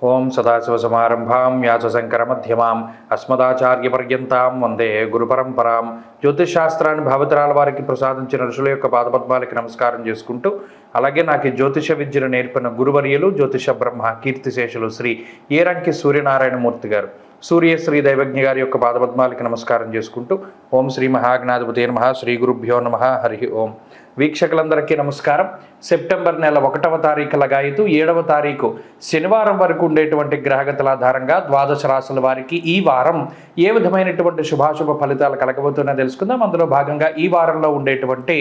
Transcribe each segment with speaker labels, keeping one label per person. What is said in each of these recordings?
Speaker 1: ఓం సదాశివసమారంభాం వ్యాసశంకరమధ్యమాం అస్మదాచార్యపర్యంతాం వందే గురుపరంపరాం. జ్యోతిషశాస్త్రాన్ని భావితరాల వారికి ప్రసాదించిన ఋషుల యొక్క పాదపద్మాలకి నమస్కారం చేసుకుంటూ, అలాగే నాకు ఈ జ్యోతిష విద్యను నేర్పిన గురువర్యులు జ్యోతిష బ్రహ్మ కీర్తిశేషులు శ్రీ ఏరంకి సూర్యనారాయణమూర్తి గారు, సూర్యశ్రీ దైవజ్ఞ గారి యొక్క పాదపద్మాలకి నమస్కారం చేసుకుంటూ, ఓం శ్రీ మహాగణాధిపతే నమః, శ్రీ గురుభ్యో నమః, హరి ఓం. వీక్షకులందరికీ నమస్కారం. సెప్టెంబర్ నెల 1వ తారీఖు లగాయతు 7వ తారీఖు శనివారం వరకు ఉండేటువంటి గ్రహగతుల ఆధారంగా ద్వాదశ రాశుల వారికి ఈ వారం ఏ విధమైనటువంటి శుభాశుభ ఫలితాలు కలగబోతున్నా తెలుసుకుందాం. అందులో భాగంగా ఈ వారంలో ఉండేటువంటి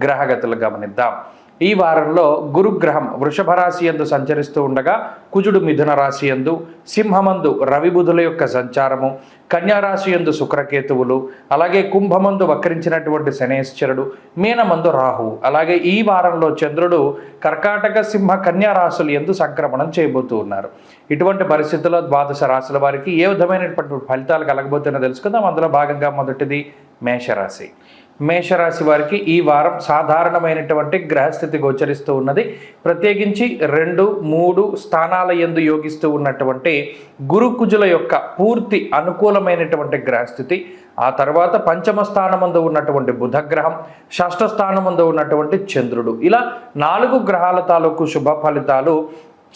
Speaker 1: గ్రహగతులు గమనిద్దాం. ఈ వారంలో గురుగ్రహం వృషభ రాశి యందు సంచరిస్తూ ఉండగా, కుజుడు మిథున రాశి యందు, సింహమందు రవి బుధుల యొక్క సంచారము, కన్యారాశి యందు శుక్రకేతువులు, అలాగే కుంభమందు వక్రించినటువంటి శనేశ్వరుడు, మీనమందు రాహువు, అలాగే ఈ వారంలో చంద్రుడు కర్కాటక సింహ కన్యా రాశులు యందు సంక్రమణం చేయబోతూ ఉన్నారు. ఇటువంటి పరిస్థితుల్లో ద్వాదశ రాశుల వారికి ఏ విధమైనటువంటి ఫలితాలు కలగబోతున్నా తెలుసుకుందాం. అందులో భాగంగా మొదటిది మేషరాశి. మేషరాశి వారికి ఈ వారం సాధారణమైనటువంటి గ్రహస్థితి గోచరిస్తూ ఉన్నది. ప్రత్యేకించి 2, 3 స్థానాల యందు యోగిస్తూ ఉన్నటువంటి గురు కుజుల యొక్క పూర్తి అనుకూలమైనటువంటి గ్రహస్థితి, ఆ తర్వాత పంచమ స్థానమందు ఉన్నటువంటి బుధగ్రహం, షష్ఠ స్థానమందు ఉన్నటువంటి చంద్రుడు, ఇలా 4 గ్రహాల తాలూకు శుభ ఫలితాలు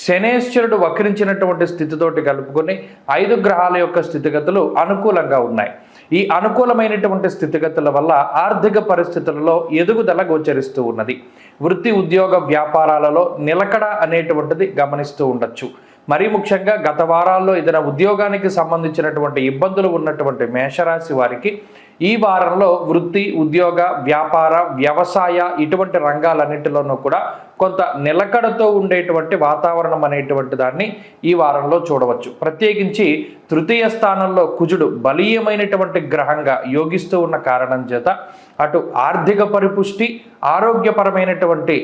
Speaker 1: శనేశ్వరుడు వక్రించినటువంటి స్థితితోటి కలుపుకొని 5 గ్రహాల యొక్క స్థితిగతులు అనుకూలంగా ఉన్నాయి. ఈ అనుకూలమైనటువంటి స్థితిగతుల వల్ల ఆర్థిక పరిస్థితులలో ఎదుగుదల గోచరిస్తూ ఉన్నది. వృత్తి ఉద్యోగ వ్యాపారాలలో నిలకడ అనేటువంటిది గమనిస్తూ ఉండొచ్చు. మరీ ముఖ్యంగా గత వారాల్లో ఏదైనా ఉద్యోగానికి సంబంధించినటువంటి ఇబ్బందులు ఉన్నటువంటి మేషరాశి వారికి ఈ వారంలో వృత్తి ఉద్యోగ వ్యాపార వ్యవసాయ ఇటువంటి రంగాలన్నింటిలోనూ కూడా కొంత నిలకడతో ఉండేటువంటి వాతావరణం అనేటువంటి దాన్ని ఈ వారంలో చూడవచ్చు. ప్రత్యేకించి తృతీయ స్థానంలో కుజుడు బలీయమైనటువంటి గ్రహంగా యోగిస్తూ ఉన్న కారణం చేత అటు ఆర్థిక పరిపుష్టి, ఆరోగ్యపరమైనటువంటి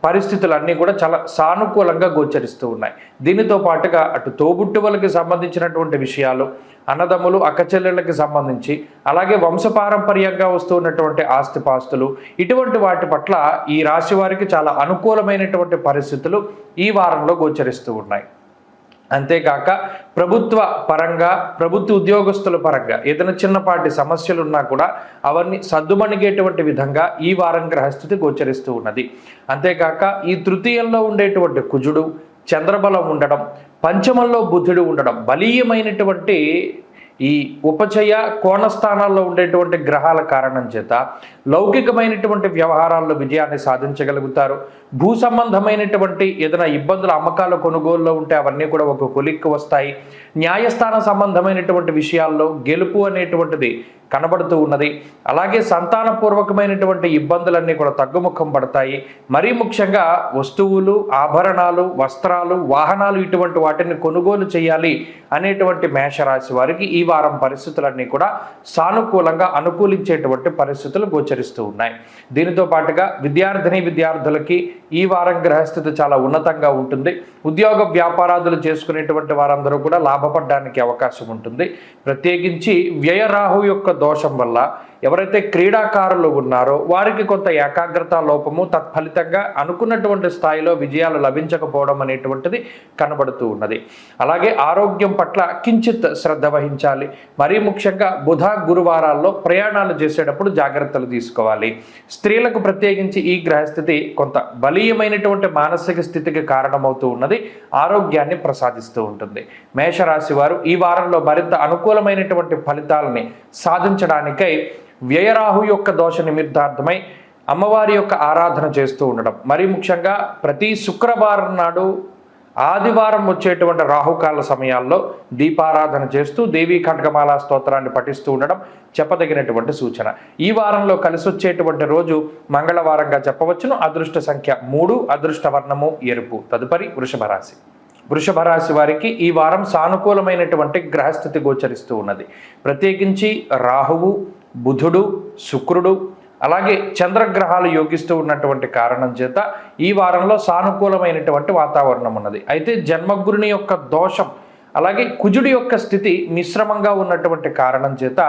Speaker 1: పరిస్థితులన్నీ కూడా చాలా సానుకూలంగా గోచరిస్తూ ఉన్నాయి. దీనితో పాటుగా అటు తోబుట్టువులకి సంబంధించినటువంటి విషయాలు, అన్నదమ్ములు అక్కచెల్లెళ్ళకి సంబంధించి, అలాగే వంశపారంపర్యంగా వస్తూ ఉన్నటువంటి ఆస్తిపాస్తులు, ఇటువంటి వాటి పట్ల ఈ రాశి వారికి చాలా అనుకూలమైనటువంటి పరిస్థితులు ఈ వారంలో గోచరిస్తూ ఉన్నాయి. అంతేకాక ప్రభుత్వ పరంగా, ప్రభుత్వ ఉద్యోగస్తుల పరంగా ఏదైనా చిన్నపాటి సమస్యలు ఉన్నా కూడా అవన్నీ సద్దుమణిగేటువంటి విధంగా ఈ వారం గ్రహస్థితి గోచరిస్తూ ఉన్నది. అంతేకాక ఈ తృతీయంలో ఉండేటువంటి కుజుడు చంద్రబలం ఉండడం, పంచమంలో బుధుడు ఉండడం, బలీయమైనటువంటి ఈ ఉపచయ కోణస్థానాల్లో ఉండేటువంటి గ్రహాల కారణం చేత లౌకికమైనటువంటి వ్యవహారాల్లో విజయాన్ని సాధించగలుగుతారు. భూ సంబంధమైనటువంటి ఏదైనా ఇబ్బందులు అమ్మకాల కొనుగోలులో ఉంటే అవన్నీ కూడా ఒక కొలిక్కి వస్తాయి. న్యాయస్థాన సంబంధమైనటువంటి విషయాల్లో గెలుపు అనేటువంటిది కనబడుతూ ఉన్నది. అలాగే సంతానపూర్వకమైనటువంటి ఇబ్బందులన్నీ కూడా తగ్గుముఖం పడతాయి. మరీ ముఖ్యంగా వస్తువులు, ఆభరణాలు, వస్త్రాలు, వాహనాలు ఇటువంటి వాటిని కొనుగోలు చేయాలి అనేటువంటి మేషరాశి వారికి ఈ వారం పరిస్థితులన్నీ కూడా సానుకూలంగా అనుకూలించేటువంటి పరిస్థితులు గోచరిస్తూ ఉన్నాయి. దీనితో పాటుగా విద్యార్థులకి ఈ వారం గ్రహస్థితి చాలా ఉన్నతంగా ఉంటుంది. ఉద్యోగ వ్యాపారాదులు చేసుకునేటువంటి వారందరూ కూడా లాభపడడానికి అవకాశం ఉంటుంది. ప్రత్యేకించి వ్యయరాహు యొక్క దోషం వల్ల ఎవరైతే క్రీడాకారులు ఉన్నారో వారికి కొంత ఏకాగ్రత లోపము, తత్ఫలితంగా అనుకున్నటువంటి స్థాయిలో విజయాలు లభించకపోవడం అనేటువంటిది కనబడుతూ ఉన్నది. అలాగే ఆరోగ్యం పట్ల కించిత్ శ్రద్ధ వహించాలి. మరీ ముఖ్యంగా బుధ గురువారాల్లో ప్రయాణాలు చేసేటప్పుడు జాగ్రత్తలు తీసుకోవాలి. స్త్రీలకు ప్రత్యేకించి ఈ గ్రహస్థితి కొంత బలీయమైనటువంటి మానసిక స్థితికి కారణమవుతూ ఉన్నది, ఆరోగ్యాన్ని ప్రసాదిస్తూ ఉంటుంది. మేషరాశి వారు ఈ వారంలో మరింత అనుకూలమైనటువంటి ఫలితాలని సాధించడానికై వ్యయరాహు యొక్క దోష నిమిత్తార్థమై అమ్మవారి యొక్క ఆరాధన చేస్తూ ఉండడం, మరీ ముఖ్యంగా ప్రతి శుక్రవారం నాడు, ఆదివారం వచ్చేటువంటి రాహుకాల సమయాల్లో దీపారాధన చేస్తూ దేవీ ఖడ్గమాల స్తోత్రాన్ని పఠిస్తూ ఉండడం చెప్పదగినటువంటి సూచన. ఈ వారంలో కలిసి వచ్చేటువంటి రోజు మంగళవారంగా చెప్పవచ్చును. అదృష్ట సంఖ్య 3, అదృష్ట వర్ణము ఎరుపు. తదుపరి వృషభ రాశి. వృషభ రాశి వారికి ఈ వారం సానుకూలమైనటువంటి గ్రహస్థితి గోచరిస్తూ ఉన్నది. ప్రత్యేకించి రాహువు, బుధుడు, శుక్రుడు, అలాగే చంద్రగ్రహాలు యోగిస్తూ ఉన్నటువంటి కారణం చేత ఈ వారంలో సానుకూలమైనటువంటి వాతావరణం ఉన్నది. అయితే జన్మగురుని యొక్క దోషం, అలాగే కుజుడి యొక్క స్థితి మిశ్రమంగా ఉన్నటువంటి కారణం చేత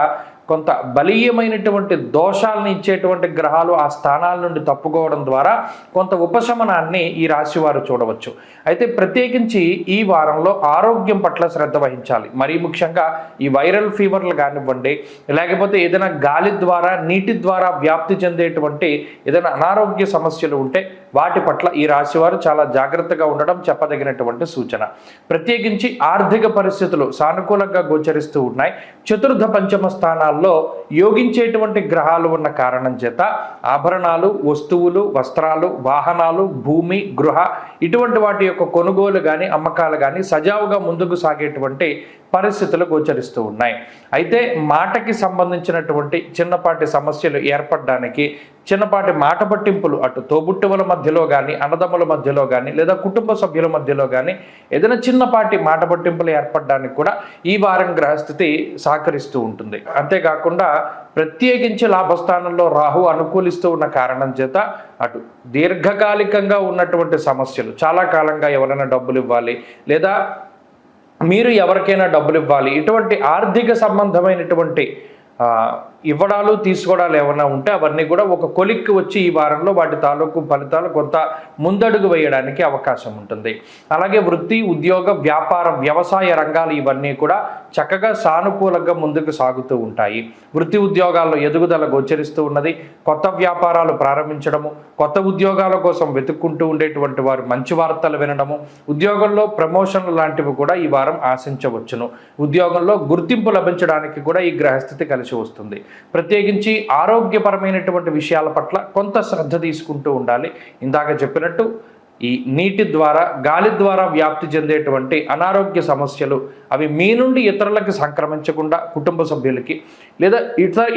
Speaker 1: కొంత బలీయమైనటువంటి దోషాలను ఇచ్చేటువంటి గ్రహాలు ఆ స్థానాల నుండి తప్పుకోవడం ద్వారా కొంత ఉపశమనాన్ని ఈ రాశి వారు చూడవచ్చు. అయితే ప్రత్యేకించి ఈ వారంలో ఆరోగ్యం పట్ల శ్రద్ధ వహించాలి. మరీ ముఖ్యంగా ఈ వైరల్ ఫీవర్లు కానివ్వండి, లేకపోతే ఏదైనా గాలి ద్వారా నీటి ద్వారా వ్యాప్తి చెందేటువంటి ఏదైనా అనారోగ్య సమస్యలు ఉంటే వాటి పట్ల ఈ రాశి వారు చాలా జాగ్రత్తగా ఉండడం చెప్పదగినటువంటి సూచన. ప్రత్యేకించి ఆర్థిక పరిస్థితులు సానుకూలంగా గోచరిస్తూ ఉన్నాయి. చతుర్థ పంచమ స్థానాల్లో యోగించేటువంటి గ్రహాలు ఉన్న కారణం చేత ఆభరణాలు, వస్తువులు, వస్త్రాలు, వాహనాలు, భూమి, గృహ ఇటువంటి వాటి యొక్క కొనుగోలు కానీ అమ్మకాలు కానీ సజావుగా ముందుకు సాగేటువంటి పరిస్థితులు గోచరిస్తూ ఉన్నాయి. అయితే మాటకి సంబంధించినటువంటి చిన్నపాటి సమస్యలు ఏర్పడడానికి, చిన్నపాటి మాట పట్టింపులు అటు తోబుట్టువుల మధ్యలో కానీ, అన్నదమ్ముల మధ్యలో కానీ, లేదా కుటుంబ సభ్యుల మధ్యలో కానీ ఏదైనా చిన్నపాటి మాట పట్టింపులు ఏర్పడడానికి కూడా ఈ వారం గ్రహస్థితి సహకరిస్తూ ఉంటుంది. అంతేకాకుండా ప్రత్యేకించి లాభస్థానంలో రాహు అనుకూలిస్తూ ఉన్న కారణం చేత అటు దీర్ఘకాలికంగా ఉన్నటువంటి సమస్యలు, చాలా కాలంగా ఎవరైనా డబ్బులు ఇవ్వాలి లేదా మీరు ఎవరికైనా డబ్బులు ఇవ్వాలి, ఇటువంటి ఆర్థిక సంబంధమైనటువంటి ఇవ్వడాలు తీసుకోవడాలు ఏమైనా ఉంటే అవన్నీ కూడా ఒక కొలిక్కి వచ్చి ఈ వారంలో వాటి తాలూకు ఫలితాలు కొంత ముందడుగు వేయడానికి అవకాశం ఉంటుంది. అలాగే వృత్తి, ఉద్యోగ, వ్యాపార, వ్యవసాయ రంగాలు ఇవన్నీ కూడా చక్కగా సానుకూలంగా ముందుకు సాగుతూ ఉంటాయి. వృత్తి ఉద్యోగాల్లో ఎదుగుదల గోచరిస్తూ ఉన్నది. కొత్త వ్యాపారాలు ప్రారంభించడము, కొత్త ఉద్యోగాల కోసం వెతుక్కుంటూ ఉండేటువంటి వారు మంచి వార్తలు వినడము, ఉద్యోగంలో ప్రమోషన్లు లాంటివి కూడా ఈ వారం ఆశించవచ్చును. ఉద్యోగంలో గుర్తింపు లభించడానికి కూడా ఈ గ్రహస్థితి కలిసి వస్తుంది. ప్రత్యేకించి ఆరోగ్యపరమైనటువంటి విషయాల పట్ల కొంత శ్రద్ధ తీసుకుంటూ ఉండాలి. ఇందాక చెప్పినట్టు ఈ నీటి ద్వారా, గాలి ద్వారా వ్యాప్తి చెందేటువంటి అనారోగ్య సమస్యలు అవి మీ నుండి ఇతరులకు సంక్రమించకుండా, కుటుంబ సభ్యులకి లేదా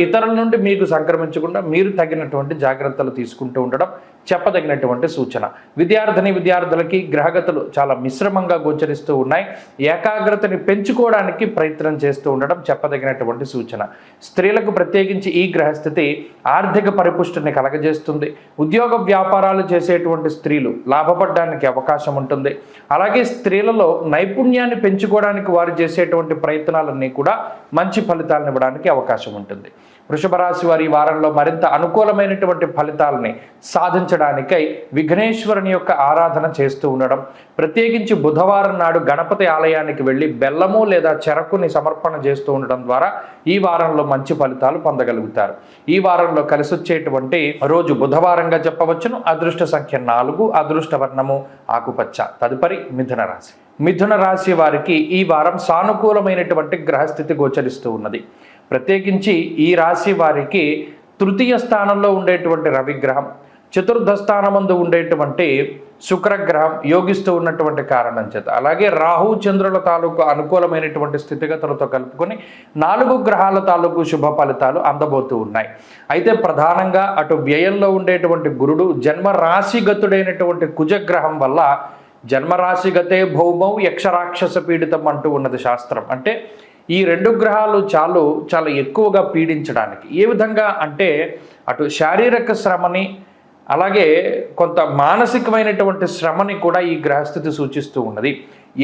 Speaker 1: ఇతరుల నుండి మీకు సంక్రమించకుండా మీరు తగినటువంటి జాగ్రత్తలు తీసుకుంటూ ఉండడం చెప్పదగినటువంటి సూచన. విద్యార్థులకి గ్రహగతులు చాలా మిశ్రమంగా గోచరిస్తూ ఉన్నాయి. ఏకాగ్రతని పెంచుకోవడానికి ప్రయత్నం చేస్తూ ఉండడం చెప్పదగినటువంటి సూచన. స్త్రీలకు ప్రత్యేకించి ఈ గ్రహస్థితి ఆర్థిక పరిపుష్టిని కలగజేస్తుంది. ఉద్యోగ వ్యాపారాలు చేసేటువంటి స్త్రీలు లాభపడడానికి అవకాశం ఉంటుంది. అలాగే స్త్రీలలో నైపుణ్యాన్ని పెంచుకోవడానికి వారు చేసేటువంటి ప్రయత్నాలన్నీ కూడా మంచి ఫలితాలను ఇవ్వడానికి అవకాశం ఉంటుంది. వృషభ రాశి వారి వారంలో మరింత అనుకూలమైనటువంటి ఫలితాలని సాధించడానికై విఘ్నేశ్వరుని యొక్క ఆరాధన చేస్తూ ఉండడం, ప్రత్యేకించి బుధవారం నాడు గణపతి ఆలయానికి వెళ్ళి బెల్లము లేదా చెరకుని సమర్పణ చేస్తూ ఉండడం ద్వారా ఈ వారంలో మంచి ఫలితాలు పొందగలుగుతారు. ఈ వారంలో కలిసి వచ్చేటువంటి రోజు బుధవారంగా చెప్పవచ్చును. అదృష్ట సంఖ్య 4, అదృష్ట వర్ణము ఆకుపచ్చ. తదుపరి మిథున రాశి. మిథున రాశి వారికి ఈ వారం సానుకూలమైనటువంటి గ్రహస్థితి గోచరిస్తూ ఉన్నది. ప్రత్యేకించి ఈ రాశి వారికి తృతీయ స్థానంలో ఉండేటువంటి రవిగ్రహం, చతుర్థ స్థానమందు ఉండేటువంటి శుక్రగ్రహం యోగిస్తూ ఉన్నటువంటి కారణం చేత, అలాగే రాహు చంద్రుల తాలూకు అనుకూలమైనటువంటి స్థితిగతులతో కలుపుకొని 4 గ్రహాల తాలూకు శుభ ఫలితాలు అందబోతూ ఉన్నాయి. అయితే ప్రధానంగా అటు వ్యయంలో ఉండేటువంటి గురుడు జన్మరాశిగతుడైనటువంటి కుజగ్రహం వల్ల జన్మరాశిగతే భౌమౌ యక్షరాక్షస పీడితం అంటూ ఉన్నది శాస్త్రం. అంటే ఈ 2 గ్రహాలు చాలా ఎక్కువగా పీడించడానికి. ఏ విధంగా అంటే అటు శారీరక శ్రమని అలాగే కొంత మానసికమైనటువంటి శ్రమని కూడా ఈ గ్రహస్థితి సూచిస్తూ ఉన్నది.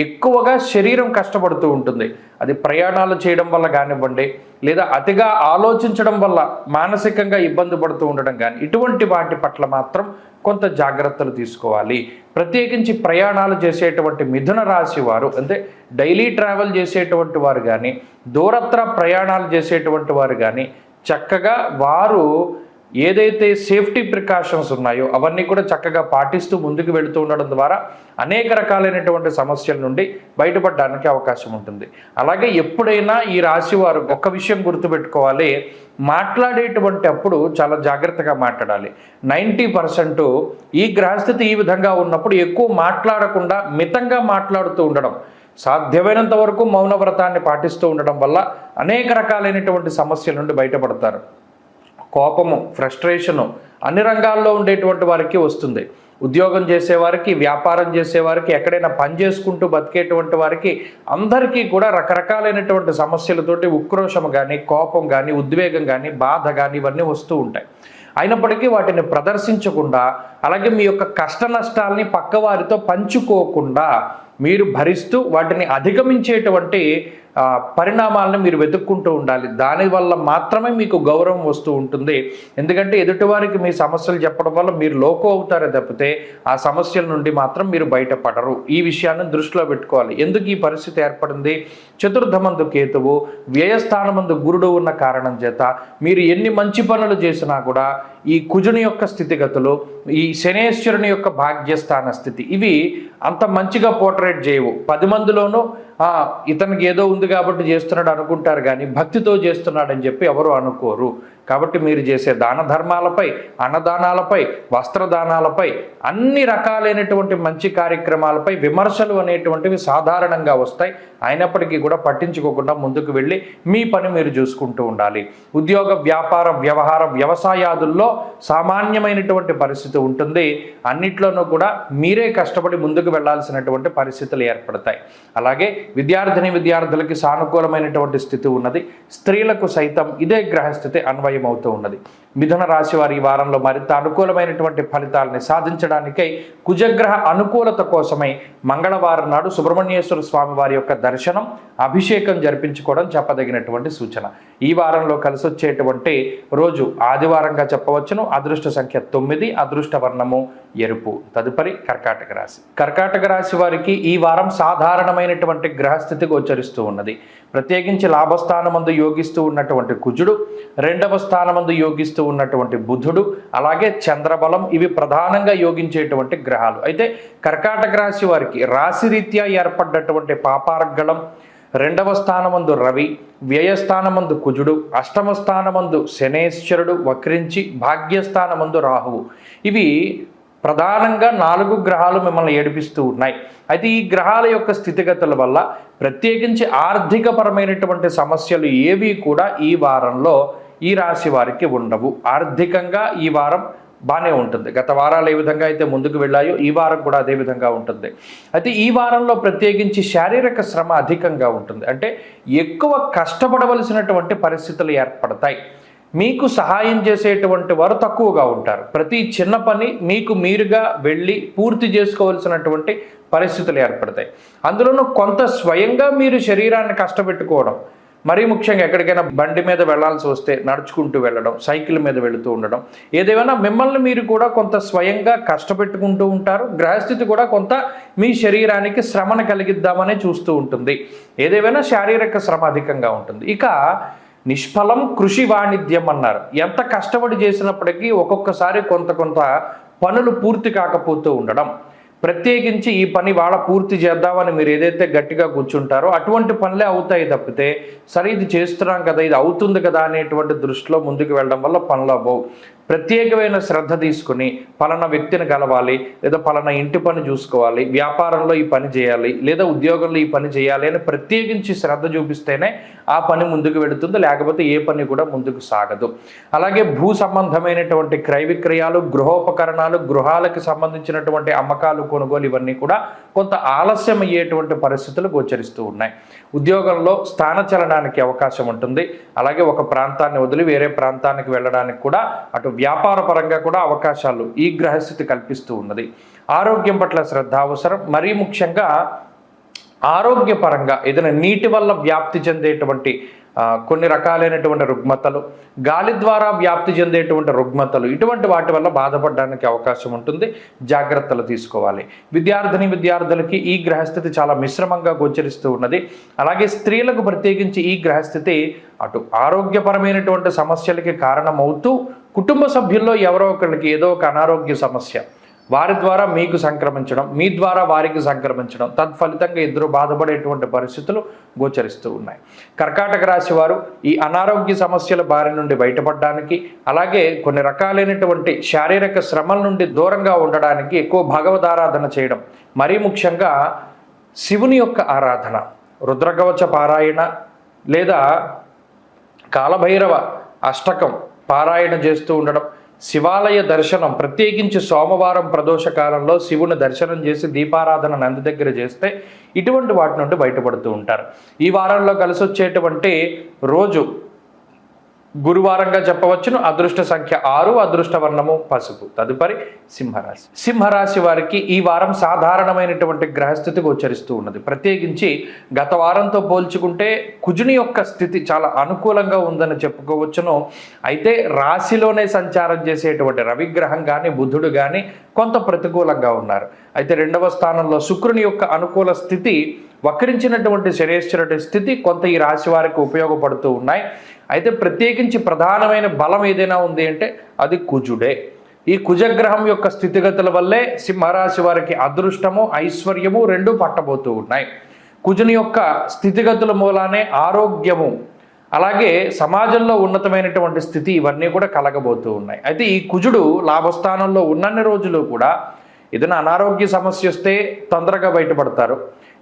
Speaker 1: ఎక్కువగా శరీరం కష్టపడుతూ ఉంటుంది. అది ప్రయాణాలు చేయడం వల్ల కానివ్వండి, లేదా అతిగా ఆలోచించడం వల్ల మానసికంగా ఇబ్బంది పడుతూ ఉండడం కానీ, ఇటువంటి వాటి పట్ల మాత్రం కొంత జాగ్రత్తలు తీసుకోవాలి. ప్రత్యేకించి ప్రయాణాలు చేసేటువంటి మిథున రాశి వారు, అంటే డైలీ ట్రావెల్ చేసేటువంటి వారు కానీ, దూరత్ర ప్రయాణాలు చేసేటువంటి వారు కానీ చక్కగా వారు ఏదైతే సేఫ్టీ ప్రికాషన్స్ ఉన్నాయో అవన్నీ కూడా చక్కగా పాటిస్తూ ముందుకు వెళుతూ ఉండడం ద్వారా అనేక రకాలైనటువంటి సమస్యల నుండి బయటపడడానికి అవకాశం ఉంటుంది. అలాగే ఎప్పుడైనా ఈ రాశి వారు ఒక్క విషయం గుర్తుపెట్టుకోవాలి, మాట్లాడేటువంటి అప్పుడు చాలా జాగ్రత్తగా మాట్లాడాలి. 90% ఈ గ్రహస్థితి ఈ విధంగా ఉన్నప్పుడు ఎక్కువ మాట్లాడకుండా మితంగా మాట్లాడుతూ ఉండడం, సాధ్యమైనంత వరకు మౌన వ్రతాన్ని పాటిస్తూ ఉండడం వల్ల అనేక రకాలైనటువంటి సమస్యల నుండి బయటపడతారు. కోపము, ఫ్రస్ట్రేషను అన్ని రంగాల్లో ఉండేటువంటి వారికి వస్తుంది. ఉద్యోగం చేసేవారికి, వ్యాపారం చేసేవారికి, ఎక్కడైనా పని చేసుకుంటూ బతికేటువంటి వారికి అందరికీ కూడా రకరకాలైనటువంటి సమస్యలతోటి ఉక్రోషం కానీ, కోపం కానీ, ఉద్వేగం కానీ, బాధ కానీ ఇవన్నీ వస్తూ ఉంటాయి. అయినప్పటికీ వాటిని ప్రదర్శించకుండా, అలాగే మీ యొక్క కష్ట నష్టాలని పక్కవారితో పంచుకోకుండా మీరు భరిస్తూ వాటిని అధిగమించేటువంటి పరిణామాలను మీరు వెతుక్కుంటూ ఉండాలి. దానివల్ల మాత్రమే మీకు గౌరవం వస్తూ ఉంటుంది. ఎందుకంటే ఎదుటివారికి మీ సమస్యలు చెప్పడం వల్ల మీరు లోకు అవుతారే తప్పితే ఆ సమస్యల నుండి మాత్రం మీరు బయటపడరు. ఈ విషయాన్ని దృష్టిలో పెట్టుకోవాలి. ఎందుకు ఈ పరిస్థితి ఏర్పడింది? చతుర్థమందు కేతువు, వ్యయస్థానమందు గురుడు ఉన్న కారణం చేత మీరు ఎన్ని మంచి పనులు చేసినా కూడా ఈ కుజుని యొక్క స్థితిగతులు, ఈ శనేశ్వరుని యొక్క భాగ్యస్థాన స్థితి, ఇవి అంత మంచిగా పోర్ట్రేట్ చేయవు. 10 మందిలోనూ ఇతనికి ఏదో ఉంది కాబట్టి చేస్తున్నాడు అనుకుంటారు, కానీ భక్తితో చేస్తున్నాడని చెప్పి ఎవరు అనుకోరు. కాబట్టి మీరు చేసే దాన ధర్మాలపై, అన్నదానాలపై, వస్త్రదానాలపై, అన్ని రకాలైనటువంటి మంచి కార్యక్రమాలపై విమర్శలు అనేటువంటివి సాధారణంగా వస్తాయి. అయినప్పటికీ కూడా పట్టించుకోకుండా ముందుకు వెళ్ళి మీ పని మీరు చూసుకుంటూ ఉండాలి. ఉద్యోగ, వ్యాపార, వ్యవహార, వ్యవసాయాదుల్లో సామాన్యమైనటువంటి పరిస్థితి ఉంటుంది. అన్నిట్లోనూ కూడా మీరే కష్టపడి ముందుకు వెళ్లాల్సినటువంటి పరిస్థితులు ఏర్పడతాయి. అలాగే విద్యార్థులకి సానుకూలమైనటువంటి స్థితి ఉన్నది. స్త్రీలకు సైతం ఇదే గ్రహస్థితి అన్వయమవుతూ ఉన్నది. మిథున రాశి వారి ఈ వారంలో మరింత అనుకూలమైనటువంటి ఫలితాలని సాధించడానికై కుజగ్రహ అనుకూలత కోసమై మంగళవారం నాడు సుబ్రహ్మణ్యేశ్వర స్వామి వారి యొక్క దర్శనం, అభిషేకం జరిపించుకోవడం చెప్పదగినటువంటి సూచన. ఈ వారంలో కలిసి వచ్చేటువంటి రోజు ఆదివారంగా చెప్పవచ్చును. అదృష్ట సంఖ్య 9, అదృష్ట వర్ణము ఎరుపు. తదుపరి కర్కాటక రాశి. కర్కాటక రాశి వారికి ఈ వారం సాధారణమైనటువంటి గ్రహస్థితి గోచరిస్తూ ఉన్నది. ప్రత్యేకించి లాభస్థానమందు యోగిస్తూ ఉన్నటువంటి కుజుడు, 2వ స్థానమందు యోగిస్తూ ఉన్నటువంటి బుధుడు, అలాగే చంద్రబలం, ఇవి ప్రధానంగా యోగించేటువంటి గ్రహాలు. అయితే కర్కాటక రాశి వారికి రాశిరీత్యా ఏర్పడ్డటువంటి పాపార్గళం, 2వ స్థానమందు రవి, వ్యయస్థానమందు కుజుడు, 8వ స్థానమందు శనేశ్వరుడు వక్రించి, భాగ్యస్థానమందు రాహువు, ఇవి ప్రధానంగా 4 గ్రహాలు మిమ్మల్ని ఏడిపిస్తూ ఉన్నాయి. అయితే ఈ గ్రహాల యొక్క స్థితిగతుల వల్ల ప్రత్యేకించి ఆర్థికపరమైనటువంటి సమస్యలు ఏవి కూడా ఈ వారంలో ఈ రాశి వారికి ఉండవు. ఆర్థికంగా ఈ వారం బాగానే ఉంటుంది. గత వారాలు ఏ విధంగా అయితే ముందుకు వెళ్ళాయో ఈ వారం కూడా అదే విధంగా ఉంటుంది. అయితే ఈ వారంలో ప్రత్యేకించి శారీరక శ్రమ అధికంగా ఉంటుంది. అంటే ఎక్కువ కష్టపడవలసినటువంటి పరిస్థితులు ఏర్పడతాయి. మీకు సహాయం చేసేటువంటి వారు తక్కువగా ఉంటారు. ప్రతి చిన్న పని మీకు మీరుగా వెళ్ళి పూర్తి చేసుకోవాల్సినటువంటి పరిస్థితులు ఏర్పడతాయి. అందులోనూ కొంత స్వయంగా మీరు శరీరాన్ని కష్టపెట్టుకోవడం, మరీ ముఖ్యంగా ఎక్కడికైనా బండి మీద వెళ్లాల్సి వస్తే నడుచుకుంటూ వెళ్ళడం, సైకిల్ మీద వెళుతూ ఉండడం, ఏదేమైనా మిమ్మల్ని మీరు కూడా కొంత స్వయంగా కష్టపెట్టుకుంటూ ఉంటారు. గ్రహస్థితి కూడా కొంత మీ శరీరానికి శ్రమను కలిగిద్దామనే చూస్తూ ఉంటుంది. ఏదేమైనా శారీరక శ్రమ అధికంగా ఉంటుంది. ఇక నిష్ఫలం కృషి వాణిజ్యం అన్నారు. ఎంత కష్టపడి చేసినప్పటికీ ఒక్కొక్కసారి కొంత పనులు పూర్తి కాకపోతూ ఉండడం, ప్రత్యేకించి ఈ పని వాళ్ళ పూర్తి చేద్దామని మీరు ఏదైతే గట్టిగా కూర్చుంటారో అటువంటి పనులే అవుతాయి తప్పితే, సరే ఇది చేస్తున్నాం కదా, ఇది అవుతుంది కదా అనేటువంటి దృష్టిలో ముందుకు వెళ్ళడం వల్ల పనులు అవ్వవు. ప్రత్యేకమైన శ్రద్ధ తీసుకుని పలానా వ్యక్తిని కలవాలి, లేదా పలానా ఇంటి పని చూసుకోవాలి, వ్యాపారంలో ఈ పని చేయాలి, లేదా ఉద్యోగంలో ఈ పని చేయాలి అని ప్రత్యేకించి శ్రద్ధ చూపిస్తేనే ఆ పని ముందుకు వెళుతుంది. లేకపోతే ఏ పని కూడా ముందుకు సాగదు. అలాగే భూ సంబంధమైనటువంటి క్రయ విక్రయాలు, గృహోపకరణాలు, గృహాలకు సంబంధించినటువంటి అమ్మకాలు, కొనుగోలు, ఇవన్నీ కూడా కొంత ఆలస్యం అయ్యేటువంటి పరిస్థితులు గోచరిస్తూ ఉన్నాయి. ఉద్యోగంలో స్థానచలనానికి అవకాశం ఉంటుంది. అలాగే ఒక ప్రాంతాన్ని వదిలి వేరే ప్రాంతానికి వెళ్ళడానికి కూడా, అటు వ్యాపార పరంగా కూడా అవకాశాలు ఈ గ్రహస్థితి కల్పిస్తూ ఉన్నది. ఆరోగ్యం పట్ల శ్రద్ధ అవసరం. మరీ ముఖ్యంగా ఆరోగ్యపరంగా ఏదైనా నీటి వల్ల వ్యాప్తి చెందేటువంటి కొన్ని రకాలైనటువంటి రుగ్మతలు, గాలి ద్వారా వ్యాప్తి చెందేటువంటి రుగ్మతలు, ఇటువంటి వాటి వల్ల బాధపడడానికి అవకాశం ఉంటుంది. జాగ్రత్తలు తీసుకోవాలి. విద్యార్థులకి ఈ గ్రహస్థితి చాలా మిశ్రమంగా గోచరిస్తూ ఉన్నది. అలాగే స్త్రీలకు ప్రత్యేకించి ఈ గ్రహస్థితి అటు ఆరోగ్యపరమైనటువంటి సమస్యలకి కారణమవుతూ, కుటుంబ సభ్యుల్లో ఎవరో ఒకరికి ఏదో ఒక అనారోగ్య సమస్య, వారి ద్వారా మీకు సంక్రమించడం, మీ ద్వారా వారికి సంక్రమించడం, తత్ఫలితంగా ఇద్దరు బాధపడేటువంటి పరిస్థితులు గోచరిస్తూ ఉన్నాయి. కర్కాటక రాశి వారు ఈ అనారోగ్య సమస్యల బారి నుండి బయటపడడానికి, అలాగే కొన్ని రకాలైనటువంటి శారీరక శ్రమల నుండి దూరంగా ఉండడానికి ఎక్కువ భగవదారాధన చేయడం, మరీ ముఖ్యంగా శివుని యొక్క ఆరాధన, రుద్రకవచ పారాయణ లేదా కాలభైరవ అష్టకం పారాయణ చేస్తూ ఉండడం, శివాలయ దర్శనం, ప్రత్యేకించి సోమవారం ప్రదోష కాలంలో శివుని దర్శనం చేసి దీపారాధన నంది దగ్గర చేస్తే ఇటువంటి వాటి నుండి బయటపడుతూ ఉంటారు. ఈ వారంలో కలిసి వచ్చేటువంటి రోజు గురువారంగా చెప్పవచ్చును. అదృష్ట సంఖ్య 6, అదృష్ట వర్ణము పసుపు. తదుపరి సింహరాశి. సింహరాశి వారికి ఈ వారం సాధారణమైనటువంటి గ్రహస్థితి గోచరిస్తూ ఉన్నది. ప్రత్యేకించి గత వారంతో పోల్చుకుంటే కుజుని యొక్క స్థితి చాలా అనుకూలంగా ఉందని చెప్పుకోవచ్చును. అయితే రాశిలోనే సంచారం చేసేటువంటి రవిగ్రహం కానీ బుధుడు కానీ కొంత ప్రతికూలంగా ఉన్నారు. అయితే రెండవ స్థానంలో శుక్రుని యొక్క అనుకూల స్థితి, వక్రించినటువంటి శనేశ్వరుడి స్థితి కొంత ఈ రాశి వారికి ఉపయోగపడుతూ ఉన్నాయి. అయితే ప్రత్యేకించి ప్రధానమైన బలం ఏదైనా ఉంది అంటే అది కుజుడే. ఈ కుజగ్రహం యొక్క స్థితిగతుల వల్లే సింహరాశి వారికి అదృష్టము ఐశ్వర్యము రెండూ పట్టబోతూ ఉన్నాయి. కుజుని యొక్క స్థితిగతుల మూలానే ఆరోగ్యము అలాగే సమాజంలో ఉన్నతమైనటువంటి స్థితి ఇవన్నీ కూడా కలగబోతూ ఉన్నాయి. అయితే ఈ కుజుడు లాభస్థానంలో ఉన్నన్ని రోజులు కూడా ఏదైనా అనారోగ్య సమస్య వస్తే తొందరగా బయటపడతారు,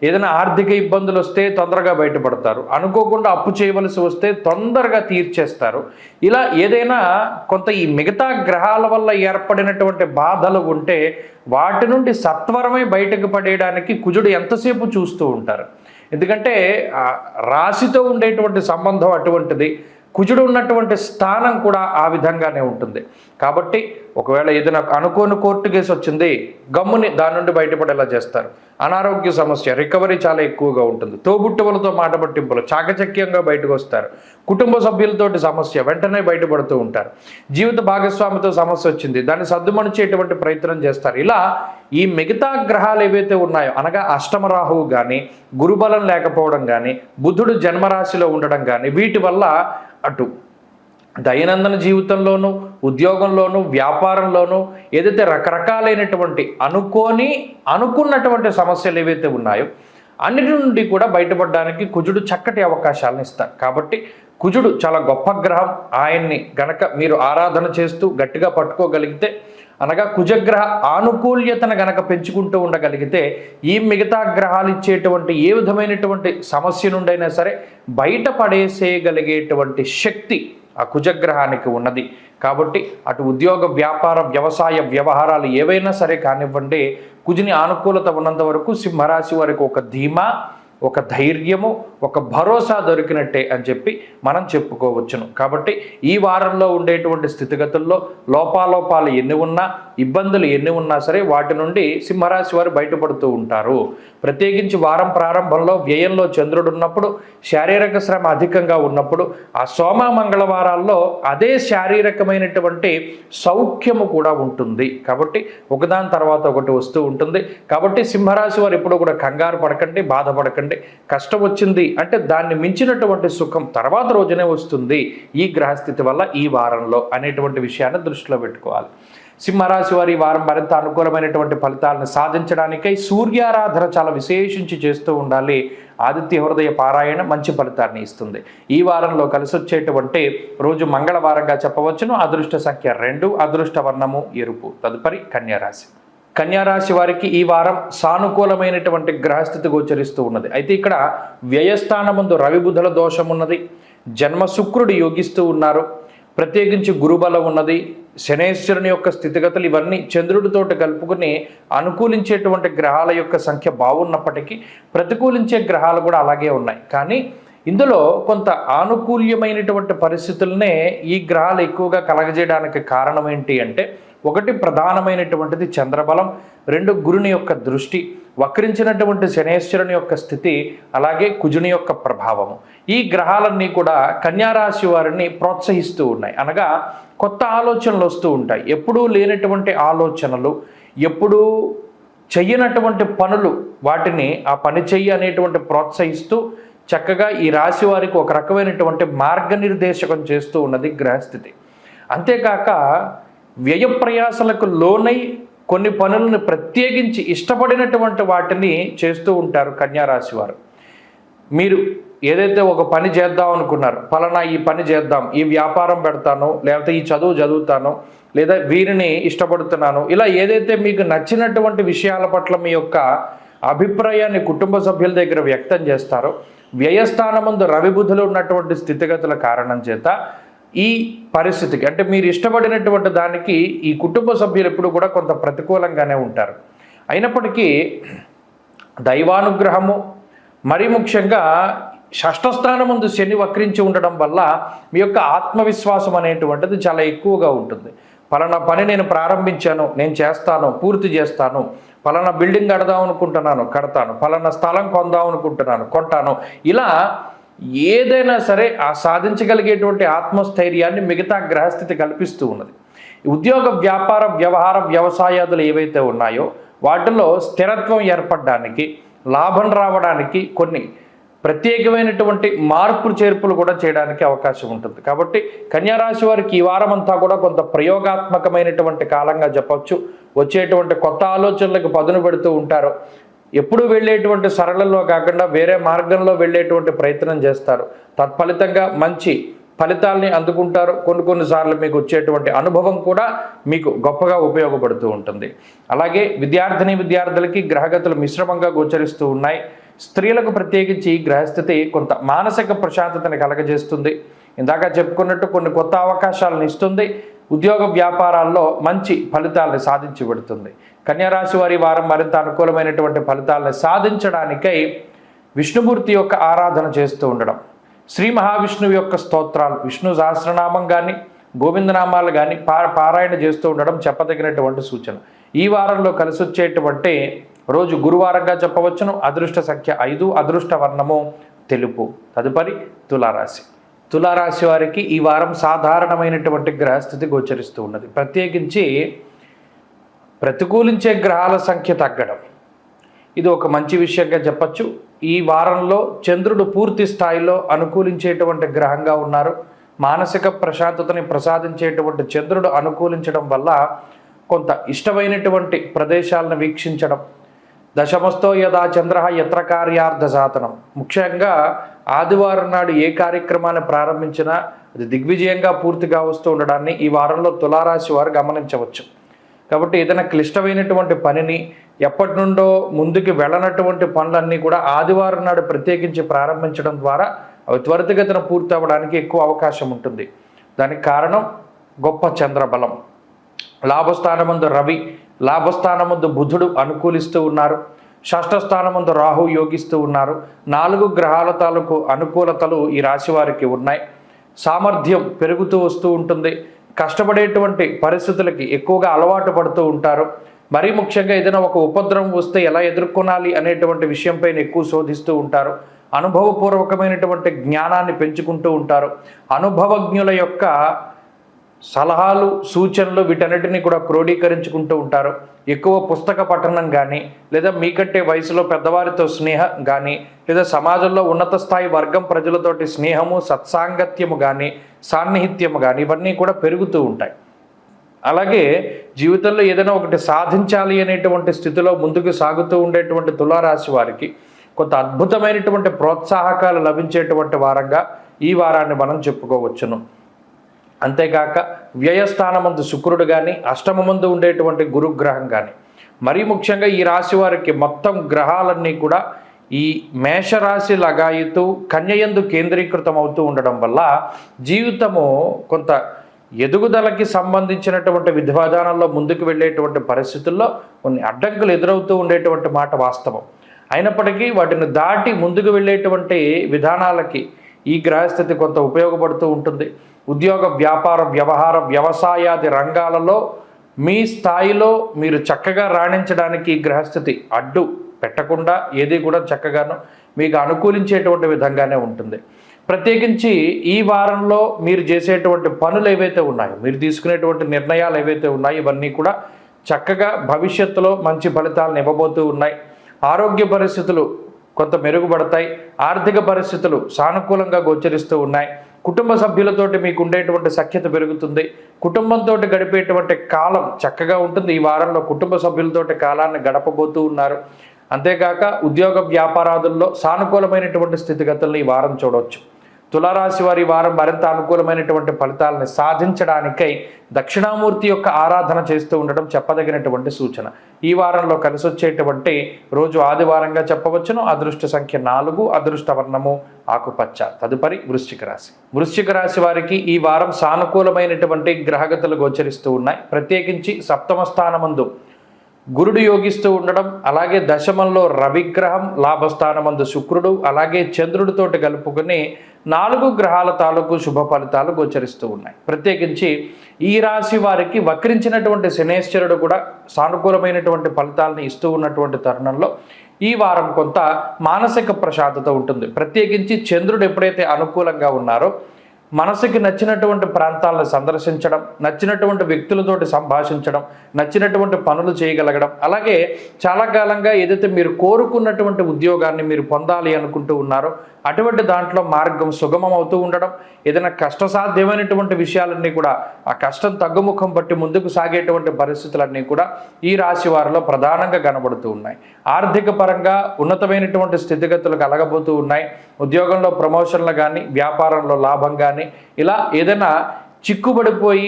Speaker 1: ఏదైనా ఆర్థిక ఇబ్బందులు వస్తే తొందరగా బయటపడతారు, అనుకోకుండా అప్పు చేయవలసి వస్తే తొందరగా తీర్చేస్తారు. ఇలా ఏదైనా కొంత ఈ మిగతా గ్రహాల వల్ల ఏర్పడినటువంటి బాధలు ఉంటే వాటి నుండి సత్వరమే బయటకు పడేయడానికి కుజుడు ఎంతసేపు చూస్తూ ఉంటారు. ఎందుకంటే రాశితో ఉండేటువంటి సంబంధం అటువంటిది, కుజుడు ఉన్నటువంటి స్థానం కూడా ఆ విధంగానే ఉంటుంది. కాబట్టి ఒకవేళ ఏదైనా అనుకోని కోర్టు కేసు వచ్చింది, గమ్ముని దాని నుండి బయటపడేలా చేస్తారు. అనారోగ్య సమస్య రికవరీ చాలా ఎక్కువగా ఉంటుంది. తోబుట్టువులతో మాట పట్టింపులు చాకచక్యంగా బయటకు వస్తారు. కుటుంబ సభ్యులతోటి సమస్య వెంటనే బయటపడుతూ ఉంటారు. జీవిత భాగస్వామితో సమస్య వచ్చింది, దాన్ని సర్దుమణిచేటువంటి ప్రయత్నం చేస్తారు. ఇలా ఈ మిగతా గ్రహాలు ఏవైతే ఉన్నాయో అనగా అష్టమ రాహువు కానీ, గురుబలం లేకపోవడం కానీ, బుధుడు జన్మరాశిలో ఉండడం కానీ, వీటి వల్ల అటు దైనందిన జీవితంలోనూ ఉద్యోగంలోనూ వ్యాపారంలోనూ ఏదైతే రకరకాలైనటువంటి అనుకున్నటువంటి సమస్యలు ఏవైతే ఉన్నాయో అన్నిటి నుండి కూడా బయటపడడానికి కుజుడు చక్కటి అవకాశాలను ఇస్తారు. కాబట్టి కుజుడు చాలా గొప్ప గ్రహం. ఆయన్ని గనక మీరు ఆరాధన చేస్తూ గట్టిగా పట్టుకోగలిగితే అనగా కుజగ్రహ ఆనుకూల్యతను గనక పెంచుకుంటూ ఉండగలిగితే ఈ మిగతా గ్రహాలు ఇచ్చేటువంటి ఏ విధమైనటువంటి సమస్య నుండైనా సరే బయటపడేసేయగలిగేటువంటి శక్తి ఆ కుజగ్రహానికి ఉన్నది. కాబట్టి అటు ఉద్యోగ వ్యాపార వ్యవసాయ వ్యవహారాలు ఏవైనా సరే కానివ్వండి, కుజుని ఆనుకూలత ఉన్నంత వరకు సింహరాశి వారికి ఒక ధీమా, ఒక ధైర్యము, ఒక భరోసా దొరికినట్టే అని చెప్పి మనం చెప్పుకోవచ్చును. కాబట్టి ఈ వారంలో ఉండేటువంటి స్థితిగతుల్లో లోపాలు ఎన్ని ఉన్నా, ఇబ్బందులు ఎన్ని ఉన్నా సరే వాటి నుండి సింహరాశి వారు బయటపడుతూ ఉంటారు. ప్రత్యేకించి వారం ప్రారంభంలో వ్యయంలో చంద్రుడు ఉన్నప్పుడు, శారీరక శ్రమ అధికంగా ఉన్నప్పుడు, ఆ సోమ మంగళవారాల్లో అదే శారీరకమైనటువంటి సౌఖ్యము కూడా ఉంటుంది. కాబట్టి ఒకదాని తర్వాత ఒకటి వస్తూ ఉంటుంది. కాబట్టి సింహరాశి వారు ఎప్పుడూ కూడా కంగారు పడకండి, బాధపడకండి. కష్టం వచ్చింది అంటే దాన్ని మించినటువంటి సుఖం తర్వాత రోజునే వస్తుంది ఈ గ్రహస్థితి వల్ల ఈ వారంలో అనేటువంటి విషయాన్ని దృష్టిలో పెట్టుకోవాలి. సింహరాశి వారి వారం మరింత అనుకూలమైనటువంటి ఫలితాలను సాధించడానికై సూర్యారాధన చాలా విశేషించి చేస్తూ ఉండాలి. ఆదిత్య హృదయ పారాయణ మంచి ఫలితాన్ని ఇస్తుంది. ఈ వారంలో కలిసి వచ్చేటువంటి రోజు మంగళవారంగా చెప్పవచ్చును. అదృష్ట సంఖ్య 2, అదృష్ట వర్ణము ఎరుపు. తదుపరి కన్యారాశి. కన్యారాశి వారికి ఈ వారం సానుకూలమైనటువంటి గ్రహస్థితి గోచరిస్తూ ఉన్నది. అయితే ఇక్కడ వ్యయస్థానమందు రవి బుధుల దోషం ఉన్నది, జన్మ శుక్రుడు యోగిస్తూ ఉన్నారు, ప్రత్యేకించి గురుబలం ఉన్నది, శనేశ్వరుని యొక్క స్థితిగతులు ఇవన్నీ చంద్రుడితోటి కలుపుకుని అనుకూలించేటువంటి గ్రహాల యొక్క సంఖ్య బాగున్నప్పటికీ ప్రతికూలించే గ్రహాలు కూడా అలాగే ఉన్నాయి. కానీ ఇందులో కొంత ఆనుకూల్యమైనటువంటి పరిస్థితులనే ఈ గ్రహాలు ఎక్కువగా కలగజేయడానికి కారణం ఏంటి అంటే, ఒకటి ప్రధానమైనటువంటిది చంద్రబలం, 2 గురుని యొక్క దృష్టి, వక్రించినటువంటి శనేశ్వరుని యొక్క స్థితి, అలాగే కుజుని యొక్క ప్రభావము. ఈ గ్రహాలన్నీ కూడా కన్యారాశి వారిని ప్రోత్సహిస్తూ ఉన్నాయి. అనగా కొత్త ఆలోచనలు వస్తూ ఉంటాయి. ఎప్పుడూ లేనటువంటి ఆలోచనలు, ఎప్పుడూ చెయ్యనటువంటి పనులు, వాటిని ఆ పని చెయ్యి అనేటువంటి ప్రోత్సహిస్తూ చక్కగా ఈ రాశి వారికి ఒక రకమైనటువంటి మార్గనిర్దేశకం చేస్తూ ఉన్నది గ్రహస్థితి. అంతేకాక వ్యయ ప్రయాసలకు లోనై కొన్ని పనులను ప్రత్యేకించి ఇష్టపడినటువంటి వాటిని చేస్తూ ఉంటారు కన్యారాశి వారు. మీరు ఏదైతే ఒక పని చేద్దాం అనుకున్నారు, ఫలానా ఈ పని చేద్దాం, ఈ వ్యాపారం పెడతాను, లేకపోతే ఈ చదువు చదువుతాను, లేదా వీరిని ఇష్టపడుతున్నాను, ఇలా ఏదైతే మీకు నచ్చినటువంటి విషయాల పట్ల మీ యొక్క అభిప్రాయాన్ని కుటుంబ సభ్యుల దగ్గర వ్యక్తం చేస్తారో, వ్యయస్థానమందు రవి బుధులు ఉన్నటువంటి స్థితిగతుల కారణం చేత ఈ పరిస్థితికి అంటే మీరు ఇష్టపడినటువంటి దానికి ఈ కుటుంబ సభ్యులు ఎప్పుడు కూడా కొంత ప్రతికూలంగానే ఉంటారు. అయినప్పటికీ దైవానుగ్రహము, మరీ ముఖ్యంగా షష్ఠస్థానం ముందు శని వక్రించి ఉండడం వల్ల మీ యొక్క ఆత్మవిశ్వాసం అనేటువంటిది చాలా ఎక్కువగా ఉంటుంది. పలానా పని నేను ప్రారంభించాను, నేను చేస్తాను, పూర్తి చేస్తాను, పలానా బిల్డింగ్ కడదాం అనుకుంటున్నాను, కడతాను, పలానా స్థలం కొందాం అనుకుంటున్నాను, కొంటాను, ఇలా ఏదైనా సరే ఆ సాధించగలిగేటువంటి ఆత్మస్థైర్యాన్ని మిగతా గ్రహస్థితి కల్పిస్తూ ఉన్నది. ఉద్యోగ వ్యాపార వ్యవహార వ్యవసాయాదులు ఏవైతే ఉన్నాయో వాటిలో స్థిరత్వం ఏర్పడడానికి, లాభం రావడానికి కొన్ని ప్రత్యేకమైనటువంటి మార్పు చేర్పులు కూడా చేయడానికి అవకాశం ఉంటుంది. కాబట్టి కన్యారాశి వారికి ఈ వారం అంతా కూడా కొంత ప్రయోగాత్మకమైనటువంటి కాలంగా చెప్పొచ్చు. వచ్చేటువంటి కొత్త ఆలోచనలకు పదును పెడుతూ ఉంటారు. ఎప్పుడు వెళ్ళేటువంటి సరళంలో కాకుండా వేరే మార్గంలో వెళ్ళేటువంటి ప్రయత్నం చేస్తారు. తత్ఫలితంగా మంచి ఫలితాలని అందుకుంటారు. కొన్నిసార్లు మీకు వచ్చేటువంటి అనుభవం కూడా మీకు గొప్పగా ఉపయోగపడుతూ ఉంటుంది. అలాగే విద్యార్థులకి గ్రహగతులు మిశ్రమంగా గోచరిస్తూ ఉన్నాయి. స్త్రీలకు ప్రత్యేకించి గ్రహస్థితి కొంత మానసిక ప్రశాంతతని కలగజేస్తుంది. ఇందాక చెప్పుకున్నట్టు కొన్ని కొత్త అవకాశాలను ఇస్తుంది. ఉద్యోగ వ్యాపారాల్లో మంచి ఫలితాలను సాధించి పెడుతుంది. కన్యారాశి వారి వారం మరింత అనుకూలమైనటువంటి ఫలితాలను సాధించడానికై విష్ణుమూర్తి యొక్క ఆరాధన చేస్తూ ఉండడం, శ్రీ మహావిష్ణువు యొక్క స్తోత్రాలు, విష్ణు సహస్రనామం కానీ గోవిందనామాలు కానీ పారాయణ చేస్తూ ఉండడం చెప్పదగినటువంటి సూచన. ఈ వారంలో కలిసి వచ్చేటువంటి రోజు గురువారంగా చెప్పవచ్చును. అదృష్ట సంఖ్య 5, అదృష్ట వర్ణము తెలుపు. తదుపరి తులారాశి. తులారాశి వారికి ఈ వారం సాధారణమైనటువంటి గ్రహస్థితి గోచరిస్తూ ఉన్నది. ప్రత్యేకించి ప్రతికూలించే గ్రహాల సంఖ్య తగ్గడం ఇది ఒక మంచి విషయంగా చెప్పచ్చు. ఈ వారంలో చంద్రుడు పూర్తి స్థాయిలో అనుకూలించేటువంటి గ్రహంగా ఉన్నారు. మానసిక ప్రశాంతతని ప్రసాదించేటువంటి చంద్రుడు అనుకూలించడం వల్ల కొంత ఇష్టమైనటువంటి ప్రదేశాలను వీక్షించడం, దశమస్తో యదా చంద్ర యత్ర కార్యార్థ సాధనం, ముఖ్యంగా ఆదివారం నాడు ఏ కార్యక్రమాన్ని ప్రారంభించినా అది దిగ్విజయంగా పూర్తిగా వస్తూ ఉండడాన్ని ఈ వారంలో తులారాశి వారు గమనించవచ్చు. కాబట్టి ఏదైనా క్లిష్టమైనటువంటి పనిని ఎప్పటి నుండో ముందుకు వెళ్ళనటువంటి పనులన్నీ కూడా ఆదివారం నాడు ప్రత్యేకించి ప్రారంభించడం ద్వారా అవి త్వరితగతిన పూర్తి అవ్వడానికి ఎక్కువ అవకాశం ఉంటుంది. దానికి కారణం గొప్ప చంద్రబలం. లాభస్థానమందు రవి, లాభస్థానమందు బుధుడు అనుకూలిస్తూ ఉన్నారు. షష్ఠస్థానమందు రాహు యోగిస్తూ ఉన్నారు. 4 గ్రహాల తాలూకు అనుకూలతలు ఈ రాశి వారికి ఉన్నాయి. సామర్థ్యం పెరుగుతూ వస్తూ ఉంటుంది. కష్టపడేటువంటి పరిస్థితులకి ఎక్కువగా అలవాటు పడుతూ ఉంటారు. మరీ ముఖ్యంగా ఏదైనా ఒక ఉపద్రవం వస్తే ఎలా ఎదుర్కొనాలి అనేటువంటి విషయంపైన ఎక్కువ శోధిస్తూ ఉంటారు. అనుభవపూర్వకమైనటువంటి జ్ఞానాన్ని పెంచుకుంటూ ఉంటారు. అనుభవజ్ఞుల యొక్క సలహాలు, సూచనలు వీటన్నిటిని కూడా క్రోడీకరించుకుంటూ ఉంటారు. ఎక్కువ పుస్తక పఠనం కానీ, లేదా మీకంటే వయసులో పెద్దవారితో స్నేహం కానీ, లేదా సమాజంలో ఉన్నత స్థాయి వర్గం ప్రజలతోటి స్నేహము, సత్సాంగత్యము కానీ, సాన్నిహిత్యము కానీ ఇవన్నీ కూడా పెరుగుతూ ఉంటాయి. అలాగే జీవితంలో ఏదైనా ఒకటి సాధించాలి అనేటువంటి స్థితిలో ముందుకు సాగుతూ ఉండేటువంటి తులారాశి వారికి కొంత అద్భుతమైనటువంటి ప్రోత్సాహకాలు లభించేటువంటి వారంగా ఈ వారాన్ని మనం చెప్పుకోవచ్చును. అంతేకాక వ్యయస్థానమందు శుక్రుడు కానీ, అష్టమమందు ఉండేటువంటి గురుగ్రహం కానీ, మరీ ముఖ్యంగా ఈ రాశి వారికి మొత్తం గ్రహాలన్నీ కూడా ఈ మేషరాశి లగాయితూ కన్యయందు కేంద్రీకృతం అవుతూ ఉండడం వల్ల జీవితము కొంత ఎదుగుదలకి సంబంధించినటువంటి విధానాల్లో ముందుకు వెళ్ళేటువంటి పరిస్థితుల్లో కొన్ని అడ్డంకులు ఎదురవుతూ ఉండేటువంటి మాట వాస్తవం. అయినప్పటికీ వాటిని దాటి ముందుకు వెళ్ళేటువంటి విధానాలకి ఈ గ్రహస్థితి కొంత ఉపయోగపడుతూ ఉంటుంది. ఉద్యోగ వ్యాపార వ్యవహార వ్యవసాయాది రంగాలలో మీ స్థాయిలో మీరు చక్కగా రాణించడానికి ఈ గ్రహస్థితి అడ్డు పెట్టకుండా ఏది కూడా చక్కగాను మీకు అనుకూలించేటువంటి విధంగానే ఉంటుంది. ప్రత్యేకించి ఈ వారంలో మీరు చేసేటువంటి పనులు ఏవైతే ఉన్నాయో, మీరు తీసుకునేటువంటి నిర్ణయాలు ఏవైతే ఉన్నాయో ఇవన్నీ కూడా చక్కగా భవిష్యత్తులో మంచి ఫలితాలను ఇవ్వబోతూ ఉన్నాయి. ఆరోగ్య పరిస్థితులు కొంత మెరుగుపడతాయి. ఆర్థిక పరిస్థితులు సానుకూలంగా గోచరిస్తూ ఉన్నాయి. కుటుంబ సభ్యులతోటి మీకు ఉండేటువంటి సఖ్యత పెరుగుతుంది. కుటుంబంతో గడిపేటువంటి కాలం చక్కగా ఉంటుంది. ఈ వారంలో కుటుంబ సభ్యులతోటి కాలాన్ని గడపబోతూ ఉన్నారు. అంతేకాక ఉద్యోగ వ్యాపారాదుల్లో సానుకూలమైనటువంటి స్థితిగతులను ఈ వారం చూడవచ్చు. తులారాశి వారి వారం మరింత అనుకూలమైనటువంటి ఫలితాలను సాధించడానికై దక్షిణామూర్తి యొక్క ఆరాధన చేస్తూ ఉండడం చెప్పదగినటువంటి సూచన. ఈ వారంలో కలిసి వచ్చేటువంటి రోజు ఆదివారంగా చెప్పవచ్చును. అదృష్ట సంఖ్య 4, అదృష్ట వర్ణము ఆకుపచ్చ. తదుపరి వృశ్చిక రాశి. వృశ్చిక రాశి వారికి ఈ వారం సానుకూలమైనటువంటి గ్రహగతులు గోచరిస్తూ ఉన్నాయి. ప్రత్యేకించి సప్తమ స్థానమందు గురుడు యోగిస్తూ ఉండడం, అలాగే దశమంలో రవిగ్రహం, లాభస్థానమందు శుక్రుడు, అలాగే చంద్రుడితోటి కలుపుకొని 4 గ్రహాల తాలూకు శుభ ఫలితాలు గోచరిస్తూ ఉన్నాయి. ప్రత్యేకించి ఈ రాశి వారికి వక్రించినటువంటి శనేశ్వరుడు కూడా సానుకూలమైనటువంటి ఫలితాలను ఇస్తూ ఉన్నటువంటి తరుణంలో ఈ వారం కొంత మానసిక ప్రశాంతత ఉంటుంది. ప్రత్యేకించి చంద్రుడు ఎప్పుడైతే అనుకూలంగా ఉన్నారో మనసుకి నచ్చినటువంటి ప్రాంతాలను సందర్శించడం, నచ్చినటువంటి వ్యక్తులతోటి సంభాషించడం, నచ్చినటువంటి పనులు చేయగలగడం, అలాగే చాలా కాలంగా ఏదైతే మీరు కోరుకున్నటువంటి ఉద్యోగాన్ని మీరు పొందాలి అనుకుంటూ ఉన్నారో అటువంటి దాంట్లో మార్గం సుగమం అవుతూ ఉండడం, ఏదైనా కష్టసాధ్యమైనటువంటి విషయాలన్నీ కూడా ఆ కష్టం తగ్గుముఖం పట్టి ముందుకు సాగేటువంటి పరిస్థితులన్నీ కూడా ఈ రాశి వారిలో ప్రధానంగా కనబడుతూ ఉన్నాయి. ఆర్థిక పరంగా ఉన్నతమైనటువంటి స్థితిగతులు కలగబోతూ ఉన్నాయి. ఉద్యోగంలో ప్రమోషన్లు కానీ, వ్యాపారంలో లాభం కానీ, ఇలా ఏదైనా చిక్కుబడిపోయి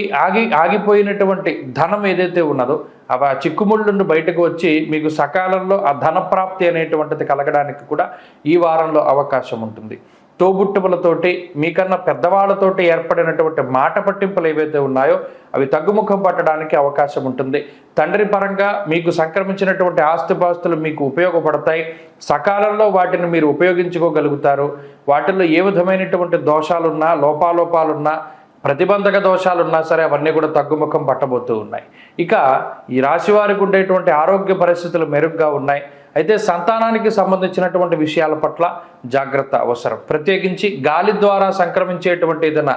Speaker 1: ఆగిపోయినటువంటి ధనం ఏదైతే ఉన్నదో అవి ఆ చిక్కుముళ్ళ నుండి బయటకు వచ్చి మీకు సకాలంలో ఆ ధనప్రాప్తి అనేటువంటిది కలగడానికి కూడా ఈ వారంలో అవకాశం ఉంటుంది. తోబుట్టువులతోటి, మీకన్నా పెద్దవాళ్ళతోటి ఏర్పడినటువంటి మాట పట్టింపులు ఏవైతే ఉన్నాయో అవి తగ్గుముఖం పట్టడానికి అవకాశం ఉంటుంది. తండ్రి పరంగా మీకు సంక్రమించినటువంటి ఆస్తిపాస్తులు మీకు ఉపయోగపడతాయి. సకాలంలో వాటిని మీరు ఉపయోగించుకోగలుగుతారు. వాటిల్లో ఏ విధమైనటువంటి దోషాలున్నా, లోపాలున్నా, ప్రతిబంధక దోషాలు ఉన్నా సరే అవన్నీ కూడా తగ్గుముఖం పట్టబోతూ ఉన్నాయి. ఇక ఈ రాశి వారికి ఉండేటువంటి ఆరోగ్య పరిస్థితులు మెరుగ్గా ఉన్నాయి. అయితే సంతానానికి సంబంధించినటువంటి విషయాల పట్ల జాగ్రత్త అవసరం. ప్రత్యేకించి గాలి ద్వారా సంక్రమించేటువంటి ఏదైనా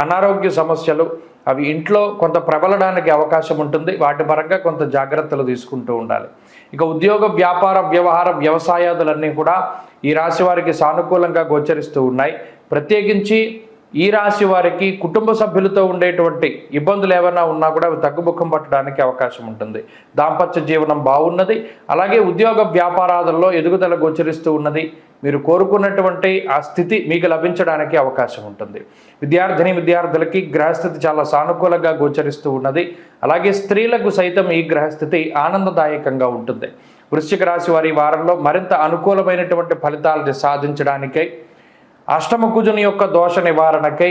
Speaker 1: అనారోగ్య సమస్యలు అవి ఇంట్లో కొంత ప్రబలడానికి అవకాశం ఉంటుంది. వాటి పరంగా కొంత జాగ్రత్తలు తీసుకుంటూ ఉండాలి. ఇక ఉద్యోగ, వ్యాపార, వ్యవహార, వ్యవసాయాదులన్నీ కూడా ఈ రాశి వారికి సానుకూలంగా గోచరిస్తూ ఉన్నాయి. ప్రత్యేకించి ఈ రాశి వారికి కుటుంబ సభ్యులతో ఉండేటువంటి ఇబ్బందులు ఏమైనా ఉన్నా కూడా అవి తగ్గుముఖం పట్టడానికి అవకాశం ఉంటుంది. దాంపత్య జీవనం బాగున్నది. అలాగే ఉద్యోగ వ్యాపారాలలో ఎదుగుదల గోచరిస్తూ ఉన్నది. మీరు కోరుకున్నటువంటి ఆ స్థితి మీకు లభించడానికి అవకాశం ఉంటుంది. విద్యార్థులకి గ్రహస్థితి చాలా సానుకూలంగా గోచరిస్తూ ఉన్నది. అలాగే స్త్రీలకు సైతం ఈ గ్రహస్థితి ఆనందదాయకంగా ఉంటుంది. వృశ్చిక రాశి వారి వారంలో మరింత అనుకూలమైనటువంటి ఫలితాలను సాధించడానికై, అష్టమ కుజుని యొక్క దోష నివారణకై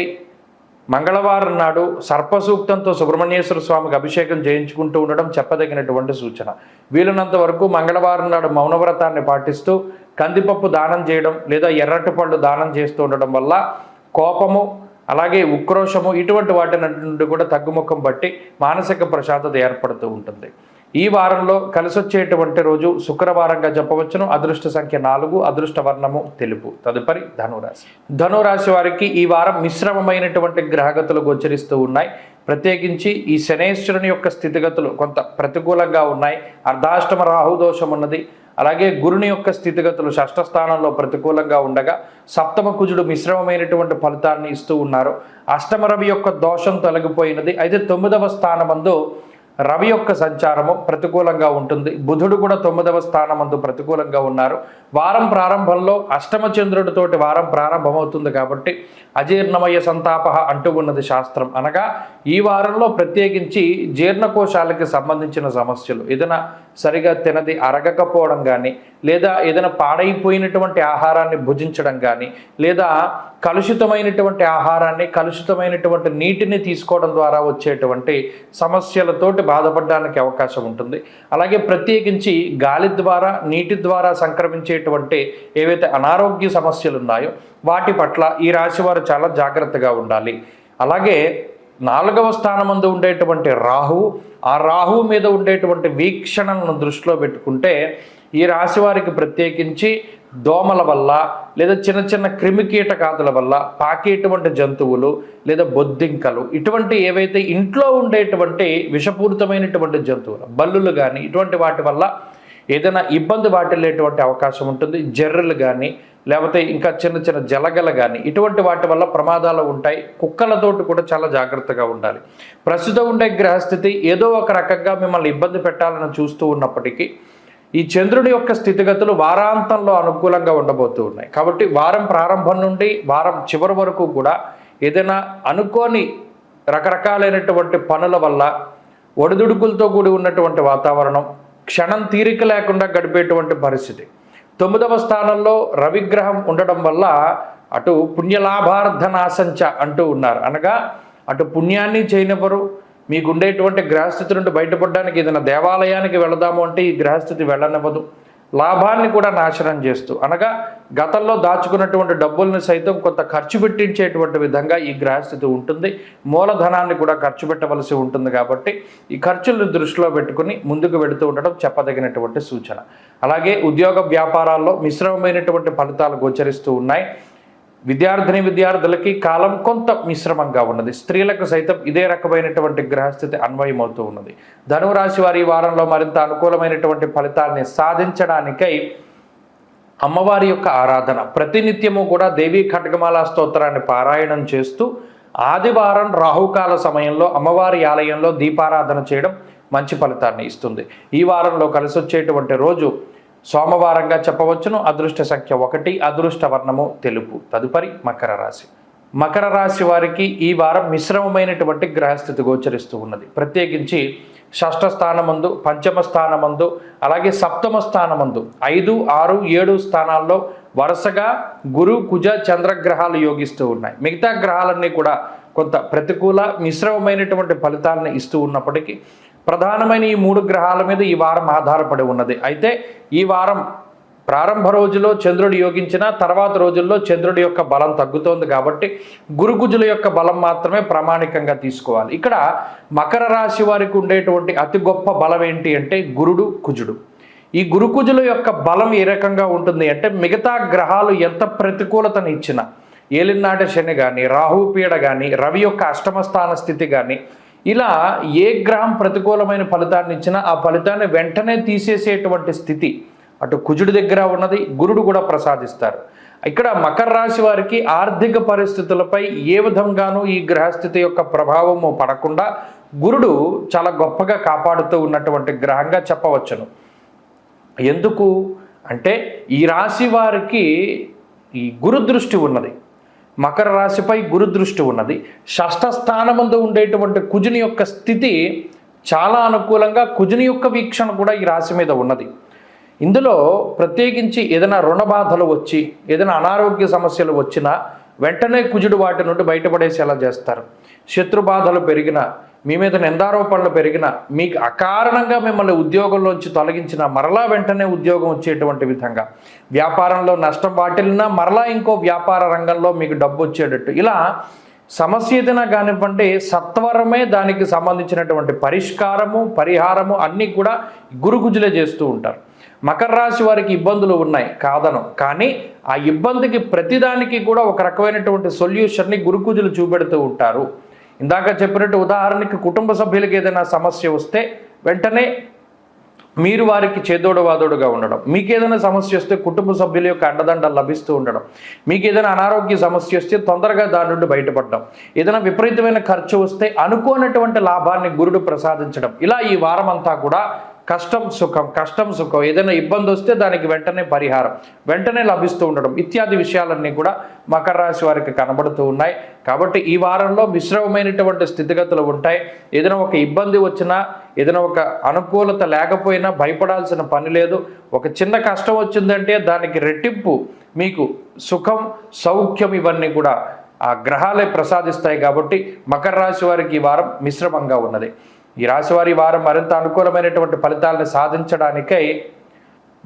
Speaker 1: మంగళవారం నాడు సర్పసూక్తంతో సుబ్రహ్మణ్యేశ్వర స్వామికి అభిషేకం చేయించుకుంటూ ఉండడం చెప్పదగినటువంటి సూచన. వీలున్నంత వరకు మంగళవారం నాడు మౌనవ్రతాన్ని పాటిస్తూ కందిపప్పు దానం చేయడం లేదా ఎర్రటి పళ్ళు దానం చేస్తూ ఉండడం వల్ల కోపము, అలాగే ఉక్రోషము ఇటువంటి వాటి నుండి కూడా తగ్గుముఖం బట్టి మానసిక ప్రశాంతత ఏర్పడుతూ ఉంటుంది. ఈ వారంలో కలిసొచ్చేటువంటి రోజు శుక్రవారంగా చెప్పవచ్చును. అదృష్ట సంఖ్య 4, అదృష్ట వర్ణము తెలుపు. తదుపరి ధనురాశి. ధనురాశి వారికి ఈ వారం మిశ్రమమైనటువంటి గ్రహగతులు గోచరిస్తూ ఉన్నాయి. ప్రత్యేకించి ఈ శనేశ్వరుని యొక్క స్థితిగతులు కొంత ప్రతికూలంగా ఉన్నాయి. అర్ధాష్టమ రాహుదోషం ఉన్నది. అలాగే గురుని యొక్క స్థితిగతులు షష్ఠ స్థానంలో ప్రతికూలంగా ఉండగా సప్తమ కుజుడు మిశ్రమమైనటువంటి ఫలితాన్ని ఇస్తూ ఉన్నారు. అష్టమ రవి యొక్క దోషం తొలగిపోయినది. అయితే 9వ స్థానమందు రవి యొక్క సంచారము ప్రతికూలంగా ఉంటుంది. బుధుడు కూడా 9వ స్థానమందు ప్రతికూలంగా ఉన్నారు. వారం ప్రారంభంలో అష్టమ చంద్రుడితోటి వారం ప్రారంభమవుతుంది కాబట్టి అజీర్ణమయ సంతాప అంటూ ఉన్నది శాస్త్రం. అనగా ఈ వారంలో ప్రత్యేకించి జీర్ణకోశాలకి సంబంధించిన సమస్యలు, ఏదైనా సరిగా తినది అరగకపోవడం కానీ, లేదా ఏదైనా పాడైపోయినటువంటి ఆహారాన్ని భుజించడం కానీ, లేదా కలుషితమైనటువంటి ఆహారాన్ని, కలుషితమైనటువంటి నీటిని తీసుకోవడం ద్వారా వచ్చేటువంటి సమస్యలతోటి బాధపడడానికి అవకాశం ఉంటుంది. అలాగే ప్రత్యేకించి గాలి ద్వారా, నీటి ద్వారా సంక్రమించేటువంటి ఏవైతే అనారోగ్య సమస్యలు ఉన్నాయో వాటి పట్ల ఈ రాశి వారు చాలా జాగ్రత్తగా ఉండాలి. అలాగే 4వ స్థానమందు ఉండేటువంటి రాహువు, ఆ రాహువు మీద ఉండేటువంటి వీక్షణలను దృష్టిలో పెట్టుకుంటే ఈ రాశి వారికి ప్రత్యేకించి దోమల వల్ల, లేదా చిన్న చిన్న క్రిమికీటకాదుల వల్ల, పాకేటువంటి జంతువులు లేదా బొద్దింకలు, ఇటువంటి ఏవైతే ఇంట్లో ఉండేటువంటి విషపూరితమైనటువంటి జంతువులు, బల్లులు కానీ ఇటువంటి వాటి వల్ల ఏదైనా ఇబ్బంది వాటిల్లేటువంటి అవకాశం ఉంటుంది. జర్రెలు కానీ, లేకపోతే ఇంకా చిన్న చిన్న జలగలు కానీ ఇటువంటి వాటి వల్ల ప్రమాదాలు ఉంటాయి. కుక్కలతోటి కూడా చాలా జాగ్రత్తగా ఉండాలి. ప్రస్తుతం ఉండే గ్రహస్థితి ఏదో ఒక రకంగా మిమ్మల్ని ఇబ్బంది పెట్టాలని చూస్తూ ఉన్నప్పటికీ ఈ చంద్రుడి యొక్క స్థితిగతులు వారాంతంలో అనుకూలంగా ఉండబోతూ ఉన్నాయి. కాబట్టి వారం ప్రారంభం నుండి వారం చివరి వరకు కూడా ఏదైనా అనుకోని రకరకాలైనటువంటి పనుల వల్ల ఒడిదుడుకులతో కూడి ఉన్నటువంటి వాతావరణం, క్షణం తీరిక లేకుండా గడిపేటువంటి పరిస్థితి. 9వ స్థానంలో రవిగ్రహం ఉండడం వల్ల అటు పుణ్యలాభార్థనాశంచ అంటూ ఉన్నారు. అనగా అటు పుణ్యాన్ని చేయనివ్వరు, మీకు ఉండేటువంటి గ్రహస్థితి నుండి బయటపడడానికి ఏదైనా దేవాలయానికి వెళదాము అంటే ఈ గ్రహస్థితి వెళ్ళనివ్వదు. లాభాన్ని కూడా నాశనం చేస్తూ, అనగా గతంలో దాచుకున్నటువంటి డబ్బుల్ని సైతం కొంత ఖర్చు పెట్టించేటువంటి విధంగా ఈ గ్రహస్థితి ఉంటుంది. మూలధనాన్ని కూడా ఖర్చు పెట్టవలసి ఉంటుంది. కాబట్టి ఈ ఖర్చులను దృష్టిలో పెట్టుకుని ముందుకు వెళుతూ ఉండడం చెప్పదగినటువంటి సూచన. అలాగే ఉద్యోగ వ్యాపారాల్లో మిశ్రమమైనటువంటి ఫలితాలు గోచరిస్తూ ఉన్నాయి. విద్యార్థులకి కాలం కొంత మిశ్రమంగా ఉన్నది. స్త్రీలకు సైతం ఇదే రకమైనటువంటి గ్రహస్థితి అన్వయమవుతూ ఉన్నది. ధనురాశి వారి ఈ వారంలో మరింత అనుకూలమైనటువంటి ఫలితాలని సాధించడానికై అమ్మవారి యొక్క ఆరాధన, ప్రతినిత్యము కూడా దేవీ ఖడ్గమాల స్తోత్రాన్ని పారాయణం చేస్తూ ఆదివారం రాహుకాల సమయంలో అమ్మవారి ఆలయంలో దీపారాధన చేయడం మంచి ఫలితాన్ని ఇస్తుంది. ఈ వారంలో కలిసి వచ్చేటువంటి రోజు సోమవారంగా చెప్పవచ్చును. అదృష్ట సంఖ్య 1, అదృష్ట వర్ణము తెలుపు. తదుపరి మకర రాశి. మకర రాశి వారికి ఈ వారం మిశ్రమమైనటువంటి గ్రహస్థితి గోచరిస్తూ ఉన్నది. ప్రత్యేకించి షష్ఠ స్థానమందు, పంచమ స్థానమందు, అలాగే సప్తమ స్థానమందు 5, 6, 7 స్థానాల్లో వరుసగా గురు, కుజ, చంద్రగ్రహాలు యోగిస్తూ ఉన్నాయి. మిగతా గ్రహాలన్నీ కూడా కొంత ప్రతికూల మిశ్రమమైనటువంటి ఫలితాలను ఇస్తూ ఉన్నప్పటికీ ప్రధానమైన ఈ 3 గ్రహాల మీద ఈ వారం ఆధారపడి ఉన్నది. అయితే ఈ వారం ప్రారంభ రోజులో చంద్రుడు యోగించిన తర్వాత రోజుల్లో చంద్రుడి యొక్క బలం తగ్గుతోంది. కాబట్టి గురుకుజుల యొక్క బలం మాత్రమే ప్రామాణికంగా తీసుకోవాలి. ఇక్కడ మకర రాశి వారికి ఉండేటువంటి అతి గొప్ప బలం ఏంటి అంటే గురుడు, కుజుడు. ఈ గురుకుజుల యొక్క బలం ఏ రకంగా ఉంటుంది అంటే మిగతా గ్రహాలు ఎంత ప్రతికూలతను ఇచ్చినా, ఏలినాటి శని కానీ, రాహుపీడ కానీ, రవి యొక్క అష్టమ స్థాన స్థితి కానీ, ఇలా ఏ గ్రహం ప్రతికూలమైన ఫలితాన్ని ఇచ్చినా ఆ ఫలితాన్ని వెంటనే తీసేసేటువంటి స్థితి అటు కుజుడి దగ్గర ఉన్నది. గురుడు కూడా ప్రసాదిస్తారు. ఇక్కడ మకర రాశి వారికి ఆర్థిక పరిస్థితులపై ఏ విధంగానూ ఈ గ్రహస్థితి యొక్క ప్రభావము పడకుండా గురుడు చాలా గొప్పగా కాపాడుతూ ఉన్నటువంటి గ్రహంగా చెప్పవచ్చును. ఎందుకు అంటే ఈ రాశి వారికి ఈ గురు దృష్టి ఉన్నది. మకర రాశిపై గురు దృష్టి ఉన్నది. షష్ఠ స్థానమందు ఉండేటువంటి కుజుని యొక్క స్థితి చాలా అనుకూలంగా, కుజుని యొక్క వీక్షణ కూడా ఈ రాశి మీద ఉన్నది. ఇందులో ప్రత్యేకించి ఏదైనా రుణ బాధలు వచ్చి, ఏదైనా అనారోగ్య సమస్యలు వచ్చినా వెంటనే కుజుడు వాటి నుండి బయటపడేసేలా చేస్తారు. శత్రు బాధలు పెరిగినా, మీ మీద నిందారోపణలు పెరిగినా, మీకు అకారణంగా మిమ్మల్ని ఉద్యోగంలోంచి తొలగించిన మరలా వెంటనే ఉద్యోగం వచ్చేటువంటి విధంగా, వ్యాపారంలో నష్టం వాటిల్లినా మరలా ఇంకో వ్యాపార రంగంలో మీకు డబ్బు వచ్చేటట్టు, ఇలా సమస్య ఏదైనా కానివ్వండి సత్వరమే దానికి సంబంధించినటువంటి పరిష్కారము, పరిహారము అన్నీ కూడా గురుకుజులే చేస్తూ ఉంటారు. మకర రాశి వారికి ఇబ్బందులు ఉన్నాయి కాదను, కానీ ఆ ఇబ్బందికి ప్రతిదానికి కూడా ఒక రకమైనటువంటి సొల్యూషన్ని గురుకుజులు చూపెడుతూ ఉంటారు. ఇందాక చెప్పినట్టు ఉదాహరణకి కుటుంబ సభ్యులకి ఏదైనా సమస్య వస్తే వెంటనే మీరు వారికి చేదోడు వాదోడుగా ఉండడం, మీకు ఏదైనా సమస్య వస్తే కుటుంబ సభ్యుల యొక్క అండదండ లభిస్తూ ఉండడం, మీకు ఏదైనా అనారోగ్య సమస్య వస్తే తొందరగా దాని నుండి బయటపడడం, ఏదైనా విపరీతమైన ఖర్చు వస్తే అనుకోనటువంటి లాభాన్ని గురుడు ప్రసాదించడం, ఇలా ఈ వారం అంతా కూడా కష్టం సుఖం, కష్టం సుఖం, ఏదైనా ఇబ్బంది వస్తే దానికి వెంటనే పరిహారం వెంటనే లభిస్తూ ఉండడం ఇత్యాది విషయాలన్నీ కూడా మకర రాశి వారికి కనబడుతూ ఉన్నాయి. కాబట్టి ఈ వారంలో మిశ్రమమైనటువంటి స్థితిగతులు ఉంటాయి. ఏదైనా ఒక ఇబ్బంది వచ్చినా, ఏదైనా ఒక అనుకూలత లేకపోయినా భయపడాల్సిన పని లేదు. ఒక చిన్న కష్టం వచ్చిందంటే దానికి రెట్టింపు మీకు సుఖం, సౌఖ్యం ఇవన్నీ కూడా ఆ గ్రహాలే ప్రసాదిస్తాయి. కాబట్టి మకర రాశి వారికి ఈ వారం మిశ్రమంగా ఉన్నది. ఈ రాశివారి వారం మరింత అనుకూలమైనటువంటి ఫలితాలను సాధించడానికై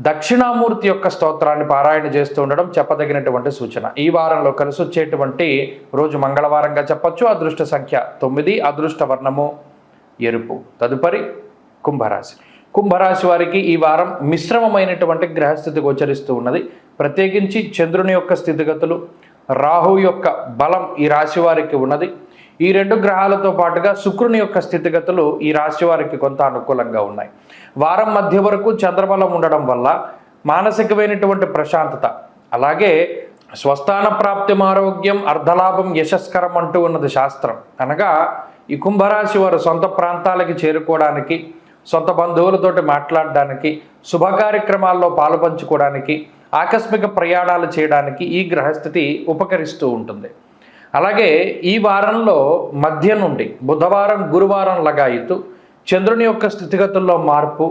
Speaker 1: దక్షిణామూర్తి యొక్క స్తోత్రాన్ని పారాయణ చేస్తూ ఉండడం చెప్పదగినటువంటి సూచన. ఈ వారంలో కలిసి వచ్చేటువంటి రోజు మంగళవారంగా చెప్పచ్చు. అదృష్ట సంఖ్య 9, అదృష్ట వర్ణము ఎరుపు. తదుపరి కుంభరాశి. కుంభరాశి వారికి ఈ వారం మిశ్రమమైనటువంటి గ్రహస్థితి గోచరిస్తూ ఉన్నది. ప్రత్యేకించి చంద్రుని యొక్క స్థితిగతులు, రాహు యొక్క బలం ఈ రాశి వారికి ఉన్నది. ఈ 2 గ్రహాలతో పాటుగా శుక్రుని యొక్క స్థితిగతులు ఈ రాశి వారికి కొంత అనుకూలంగా ఉన్నాయి. వారం మధ్య వరకు చంద్రబలం ఉండడం వల్ల మానసికమైనటువంటి ప్రశాంతత, అలాగే స్వస్థాన ప్రాప్తి, ఆరోగ్యం, అర్ధలాభం, యశస్కరం అంటూ ఉన్నది శాస్త్రం. అనగా ఈ కుంభరాశి వారు సొంత ప్రాంతాలకి చేరుకోవడానికి, సొంత బంధువులతోటి మాట్లాడడానికి, శుభ కార్యక్రమాల్లో పాలుపంచుకోవడానికి, ఆకస్మిక ప్రయాణాలు చేయడానికి ఈ గ్రహస్థితి ఉపకరిస్తూ ఉంటుంది. అలాగే ఈ వారంలో మధ్య నుండి బుధవారం, గురువారం లగాయితూ చంద్రుని యొక్క స్థితిగతుల్లో మార్పు,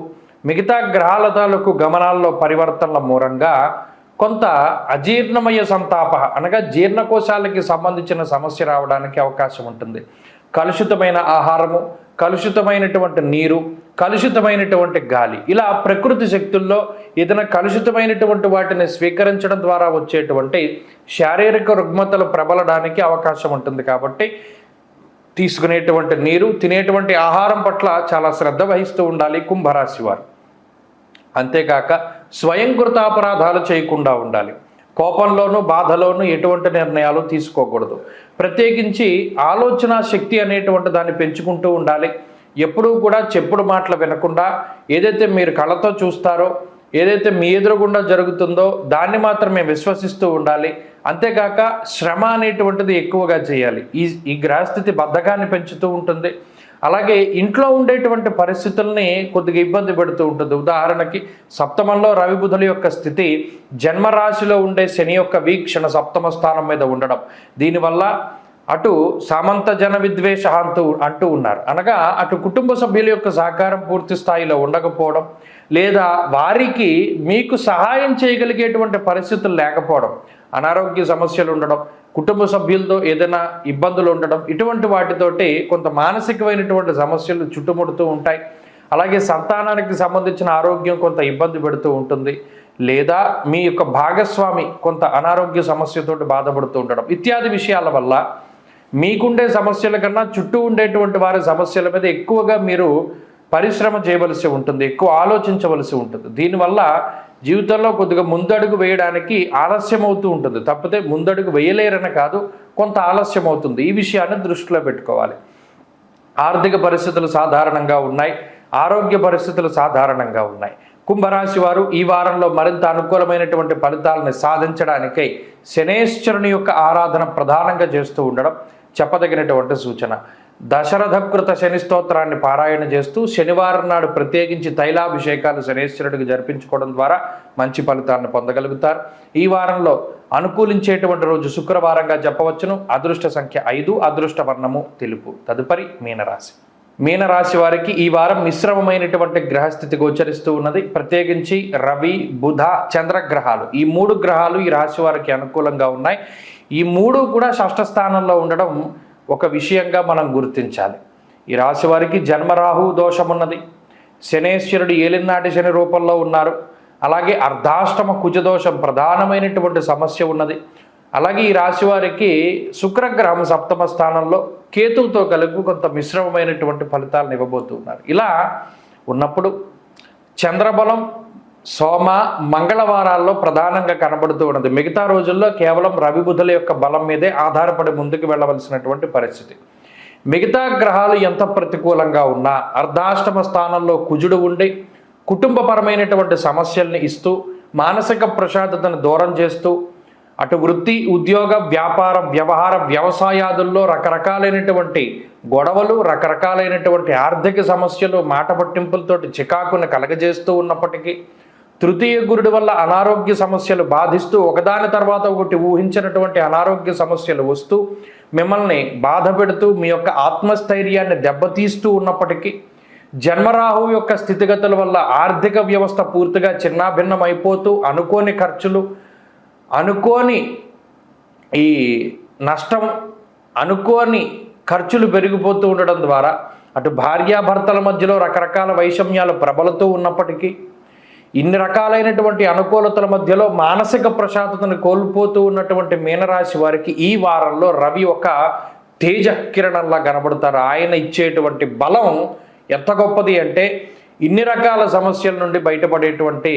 Speaker 1: మిగతా గ్రహాల తాలూకు గమనాల్లో పరివర్తనల మూలంగా కొంత అజీర్ణమయ సంతాప, అనగా జీర్ణకోశాలకి సంబంధించిన సమస్య రావడానికి అవకాశం ఉంటుంది. కలుషితమైన ఆహారము, కలుషితమైనటువంటి నీరు, కలుషితమైనటువంటి గాలి, ఇలా ప్రకృతి శక్తుల్లో ఏదైనా కలుషితమైనటువంటి వాటిని స్వీకరించడం ద్వారా వచ్చేటువంటి శారీరక రుగ్మతలు ప్రబలడానికి అవకాశం ఉంటుంది. కాబట్టి తీసుకునేటువంటి నీరు, తినేటువంటి ఆహారం పట్ల చాలా శ్రద్ధ వహిస్తూ ఉండాలి కుంభరాశి వారు. అంతేకాక స్వయంకృతాపరాధాలు చేయకుండా ఉండాలి. కోపంలోనూ బాధలోనూ ఎటువంటి నిర్ణయాలు తీసుకోకూడదు. ప్రత్యేకించి ఆలోచన శక్తి అనేటువంటి దాన్ని పెంచుకుంటూ ఉండాలి. ఎప్పుడూ కూడా చెప్పుడు మాటలు వినకుండా ఏదైతే మీరు కళ్ళతో చూస్తారో, ఏదైతే మీ ఎదురుగుండా జరుగుతుందో దాన్ని మాత్రమే విశ్వసిస్తూ ఉండాలి. అంతేకాక శ్రమ అనేటువంటిది ఎక్కువగా చేయాలి. ఈ గ్రహస్థితి బద్ధకాన్ని పెంచుతూ ఉంటుంది. అలాగే ఇంట్లో ఉండేటువంటి పరిస్థితుల్ని కొద్దిగా ఇబ్బంది పెడుతూ ఉంటుంది. ఉదాహరణకి సప్తమంలో రవి బుధుల యొక్క స్థితి, జన్మరాశిలో ఉండే శని యొక్క వీక్షణ సప్తమ స్థానం మీద ఉండడం, దీనివల్ల అటు సామంత జన విద్వేష అంటూ ఉన్నారు. అనగా అటు కుటుంబ సభ్యుల యొక్క సహకారం పూర్తి స్థాయిలో ఉండకపోవడం, లేదా వారికి మీకు సహాయం చేయగలిగేటువంటి పరిస్థితులు లేకపోవడం, అనారోగ్య సమస్యలు ఉండడం, కుటుంబ సభ్యులతో ఏదైనా ఇబ్బందులు ఉండడం, ఇటువంటి వాటితోటి కొంత మానసికమైనటువంటి సమస్యలు చుట్టుముడుతూ ఉంటాయి. అలాగే సంతానానికి సంబంధించిన ఆరోగ్యం కొంత ఇబ్బంది పెడుతూ ఉంటుంది. లేదా మీ యొక్క భాగస్వామి కొంత అనారోగ్య సమస్యతోటి బాధపడుతూ ఉండడం, ఇత్యాది విషయాల వల్ల మీకుండే సమస్యల కన్నా చుట్టూ ఉండేటువంటి వారి సమస్యల మీద ఎక్కువగా మీరు పరిశ్రమ చేయవలసి ఉంటుంది, ఎక్కువ ఆలోచించవలసి ఉంటుంది. దీనివల్ల జీవితంలో కొద్దిగా ముందడుగు వేయడానికి ఆలస్యం అవుతూ ఉంటుంది. తప్పితే ముందడుగు వేయలేరని కాదు, కొంత ఆలస్యం అవుతుంది. ఈ విషయాన్ని దృష్టిలో పెట్టుకోవాలి. ఆర్థిక పరిస్థితులు సాధారణంగా ఉన్నాయి, ఆరోగ్య పరిస్థితులు సాధారణంగా ఉన్నాయి. కుంభరాశి వారు ఈ వారంలో మరింత అనుకూలమైనటువంటి ఫలితాలను సాధించడానికై శనేశ్వరుని యొక్క ఆరాధన ప్రధానంగా చేస్తూ ఉండడం చెప్పదగినటువంటి సూచన. దశరథకృత శని స్తోత్రాన్ని పారాయణ చేస్తూ శనివారం నాడు ప్రత్యేకించి తైలాభిషేకాలు శనేశ్వరుడికి జరిపించుకోవడం ద్వారా మంచి ఫలితాలను పొందగలుగుతారు. ఈ వారంలో అనుకూలించేటువంటి రోజు శుక్రవారంగా చెప్పవచ్చును. అదృష్ట సంఖ్య 5, అదృష్ట వర్ణము తెలుపు. తదుపరి మీనరాశి. మీనరాశి వారికి ఈ వారం మిశ్రమమైనటువంటి గ్రహస్థితి గోచరిస్తూ ఉన్నది. ప్రత్యేకించి రవి, బుధ, చంద్రగ్రహాలు, ఈ 3 గ్రహాలు ఈ రాశి వారికి అనుకూలంగా ఉన్నాయి. ఈ 3 కూడా షష్ఠ స్థానంలో ఉండడం ఒక విషయంగా మనం గుర్తించాలి. ఈ రాశి వారికి జన్మరాహు దోషం ఉన్నది. శనేశ్వరుడు ఏలినాటి శని రూపంలో ఉన్నారు. అలాగే అర్ధాష్టమ కుజదోషం ప్రధానమైనటువంటి సమస్య ఉన్నది. అలాగే ఈ రాశి వారికి శుక్రగ్రహం సప్తమ స్థానంలో కేతువుతో కలిపి కొంత మిశ్రమమైనటువంటి ఫలితాలను ఇవ్వబోతున్నారు. ఇలా ఉన్నప్పుడు చంద్రబలం సోమ, మంగళవారాల్లో ప్రధానంగా కనబడుతూ ఉన్నది. మిగతా రోజుల్లో కేవలం రవి బుధుల యొక్క బలం మీదే ఆధారపడి ముందుకు వెళ్ళవలసినటువంటి పరిస్థితి. మిగతా గ్రహాలు ఎంత ప్రతికూలంగా ఉన్నా అర్ధాష్టమ స్థానంలో కుజుడు ఉండి కుటుంబపరమైనటువంటి సమస్యల్ని ఇస్తూ మానసిక ప్రశాంతతను దూరం చేస్తూ అటు వృత్తి, ఉద్యోగ, వ్యాపార, వ్యవహార, వ్యవసాయాదుల్లో రకరకాలైనటువంటి గొడవలు, రకరకాలైనటువంటి ఆర్థిక సమస్యలు, మాట పట్టింపులతోటి చికాకును కలగజేస్తూ ఉన్నప్పటికీ తృతీయ గురుడి వల్ల అనారోగ్య సమస్యలు బాధిస్తూ ఒకదాని తర్వాత ఒకటి ఊహించినటువంటి అనారోగ్య సమస్యలు వస్తూ మిమ్మల్ని బాధ పెడుతూ మీ యొక్క ఆత్మస్థైర్యాన్ని దెబ్బతీస్తూ ఉన్నప్పటికీ జన్మరాహు యొక్క స్థితిగతుల వల్ల ఆర్థిక వ్యవస్థ పూర్తిగా చిన్నాభిన్నమైపోతూ అనుకోని ఖర్చులు, అనుకోని ఈ నష్టం, అనుకోని ఖర్చులు పెరిగిపోతూ ఉండడం ద్వారా అటు భార్యాభర్తల మధ్యలో రకరకాల వైషమ్యాలు ప్రబలుతూ ఉన్నప్పటికీ ఇన్ని రకాలైనటువంటి అనుకూలతల మధ్యలో మానసిక ప్రశాంతతను కోల్పోతూ ఉన్నటువంటి మీనరాశి వారికి ఈ వారంలో రవి ఒక తేజ కిరణంలా కనబడతారు. ఆయన ఇచ్చేటువంటి బలం ఎంత గొప్పది అంటే ఇన్ని రకాల సమస్యల నుండి బయటపడేటువంటి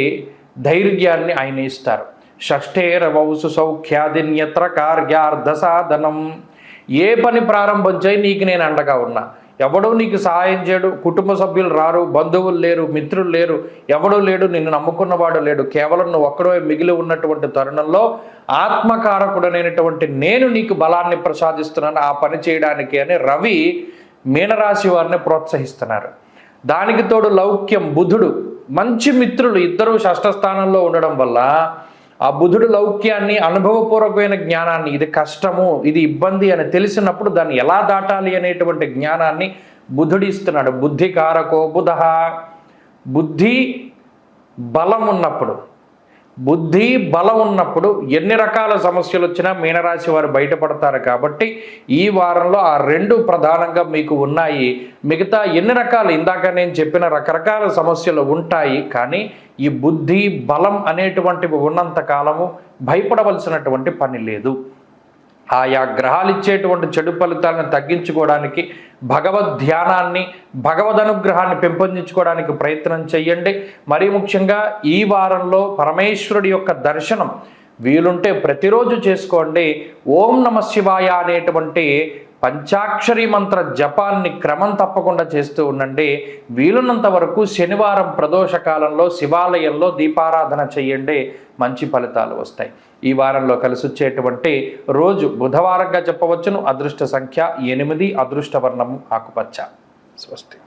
Speaker 1: ధైర్యాన్ని ఆయన ఇస్తారు. షష్ఠేరవౌసు సౌఖ్యాదిన్యత్ర కార్యార్థ సాధనం. ఏ పని ప్రారంభం చేయి, నీకు నేను అండగా ఉన్నా. ఎవడూ నీకు సహాయం చేయడు, కుటుంబ సభ్యులు రారు, బంధువులు లేరు, మిత్రులు లేరు, ఎవడూ లేడు, నిన్ను నమ్ముకున్నవాడు లేడు, కేవలం నువ్వు ఒక్కడే మిగిలి ఉన్నటువంటి తరుణంలో ఆత్మకారకుడనైనటువంటి నేను నీకు బలాన్ని ప్రసాదిస్తున్నాను ఆ పని చేయడానికి అని రవి మీనరాశి వారిని ప్రోత్సహిస్తున్నారు. దానికి తోడు లౌక్యం, బుధుడు మంచి మిత్రులు ఇద్దరూ షష్ఠ స్థానంలో ఉండడం వల్ల ఆ బుధుడు లౌక్యాన్ని, అనుభవపూర్వకమైన జ్ఞానాన్ని, ఇది కష్టము, ఇది ఇబ్బంది అని తెలిసినప్పుడు దాన్ని ఎలా దాటాలి అనేటువంటి జ్ఞానాన్ని బుధుడు ఇస్తున్నాడు. బుద్ధికారకో బుధ. బుద్ధి బలం ఉన్నప్పుడు, బుద్ధి బలం ఉన్నప్పుడు ఎన్ని రకాల సమస్యలు వచ్చినా మీనరాశి వారు బయటపడతారు. కాబట్టి ఈ వారంలో ఆ రెండు ప్రధానంగా మీకు ఉన్నాయి. మిగతా ఎన్ని రకాలు ఇందాక నేను చెప్పిన రకరకాల సమస్యలు ఉంటాయి. కానీ ఈ బుద్ధి బలం అనేటువంటివి ఉన్నంత కాలము భయపడవలసినటువంటి పని లేదు. ఆయా గ్రహాలు ఇచ్చేటువంటి చెడు ఫలితాలను తగ్గించుకోవడానికి భగవద్ ధ్యానాన్ని, భగవద్ అనుగ్రహాన్ని పెంపొందించుకోవడానికి ప్రయత్నం చేయండి. మరీ ముఖ్యంగా ఈ వారంలో పరమేశ్వరుడి యొక్క దర్శనం వీలుంటే ప్రతిరోజు చేసుకోండి. ఓం నమ శివాయ అనేటువంటి పంచాక్షరి మంత్ర జపాన్ని క్రమం తప్పకుండా చేస్తూ ఉండండి. వీలున్నంత వరకు శనివారం ప్రదోష కాలంలో శివాలయంలో దీపారాధన చేయండి, మంచి ఫలితాలు వస్తాయి. ఈ వారంలో కలిసి వచ్చేటువంటి రోజు బుధవారంగా చెప్పవచ్చును. అదృష్ట సంఖ్య 8, అదృష్ట వర్ణము ఆకుపచ్చ. స్వస్తి.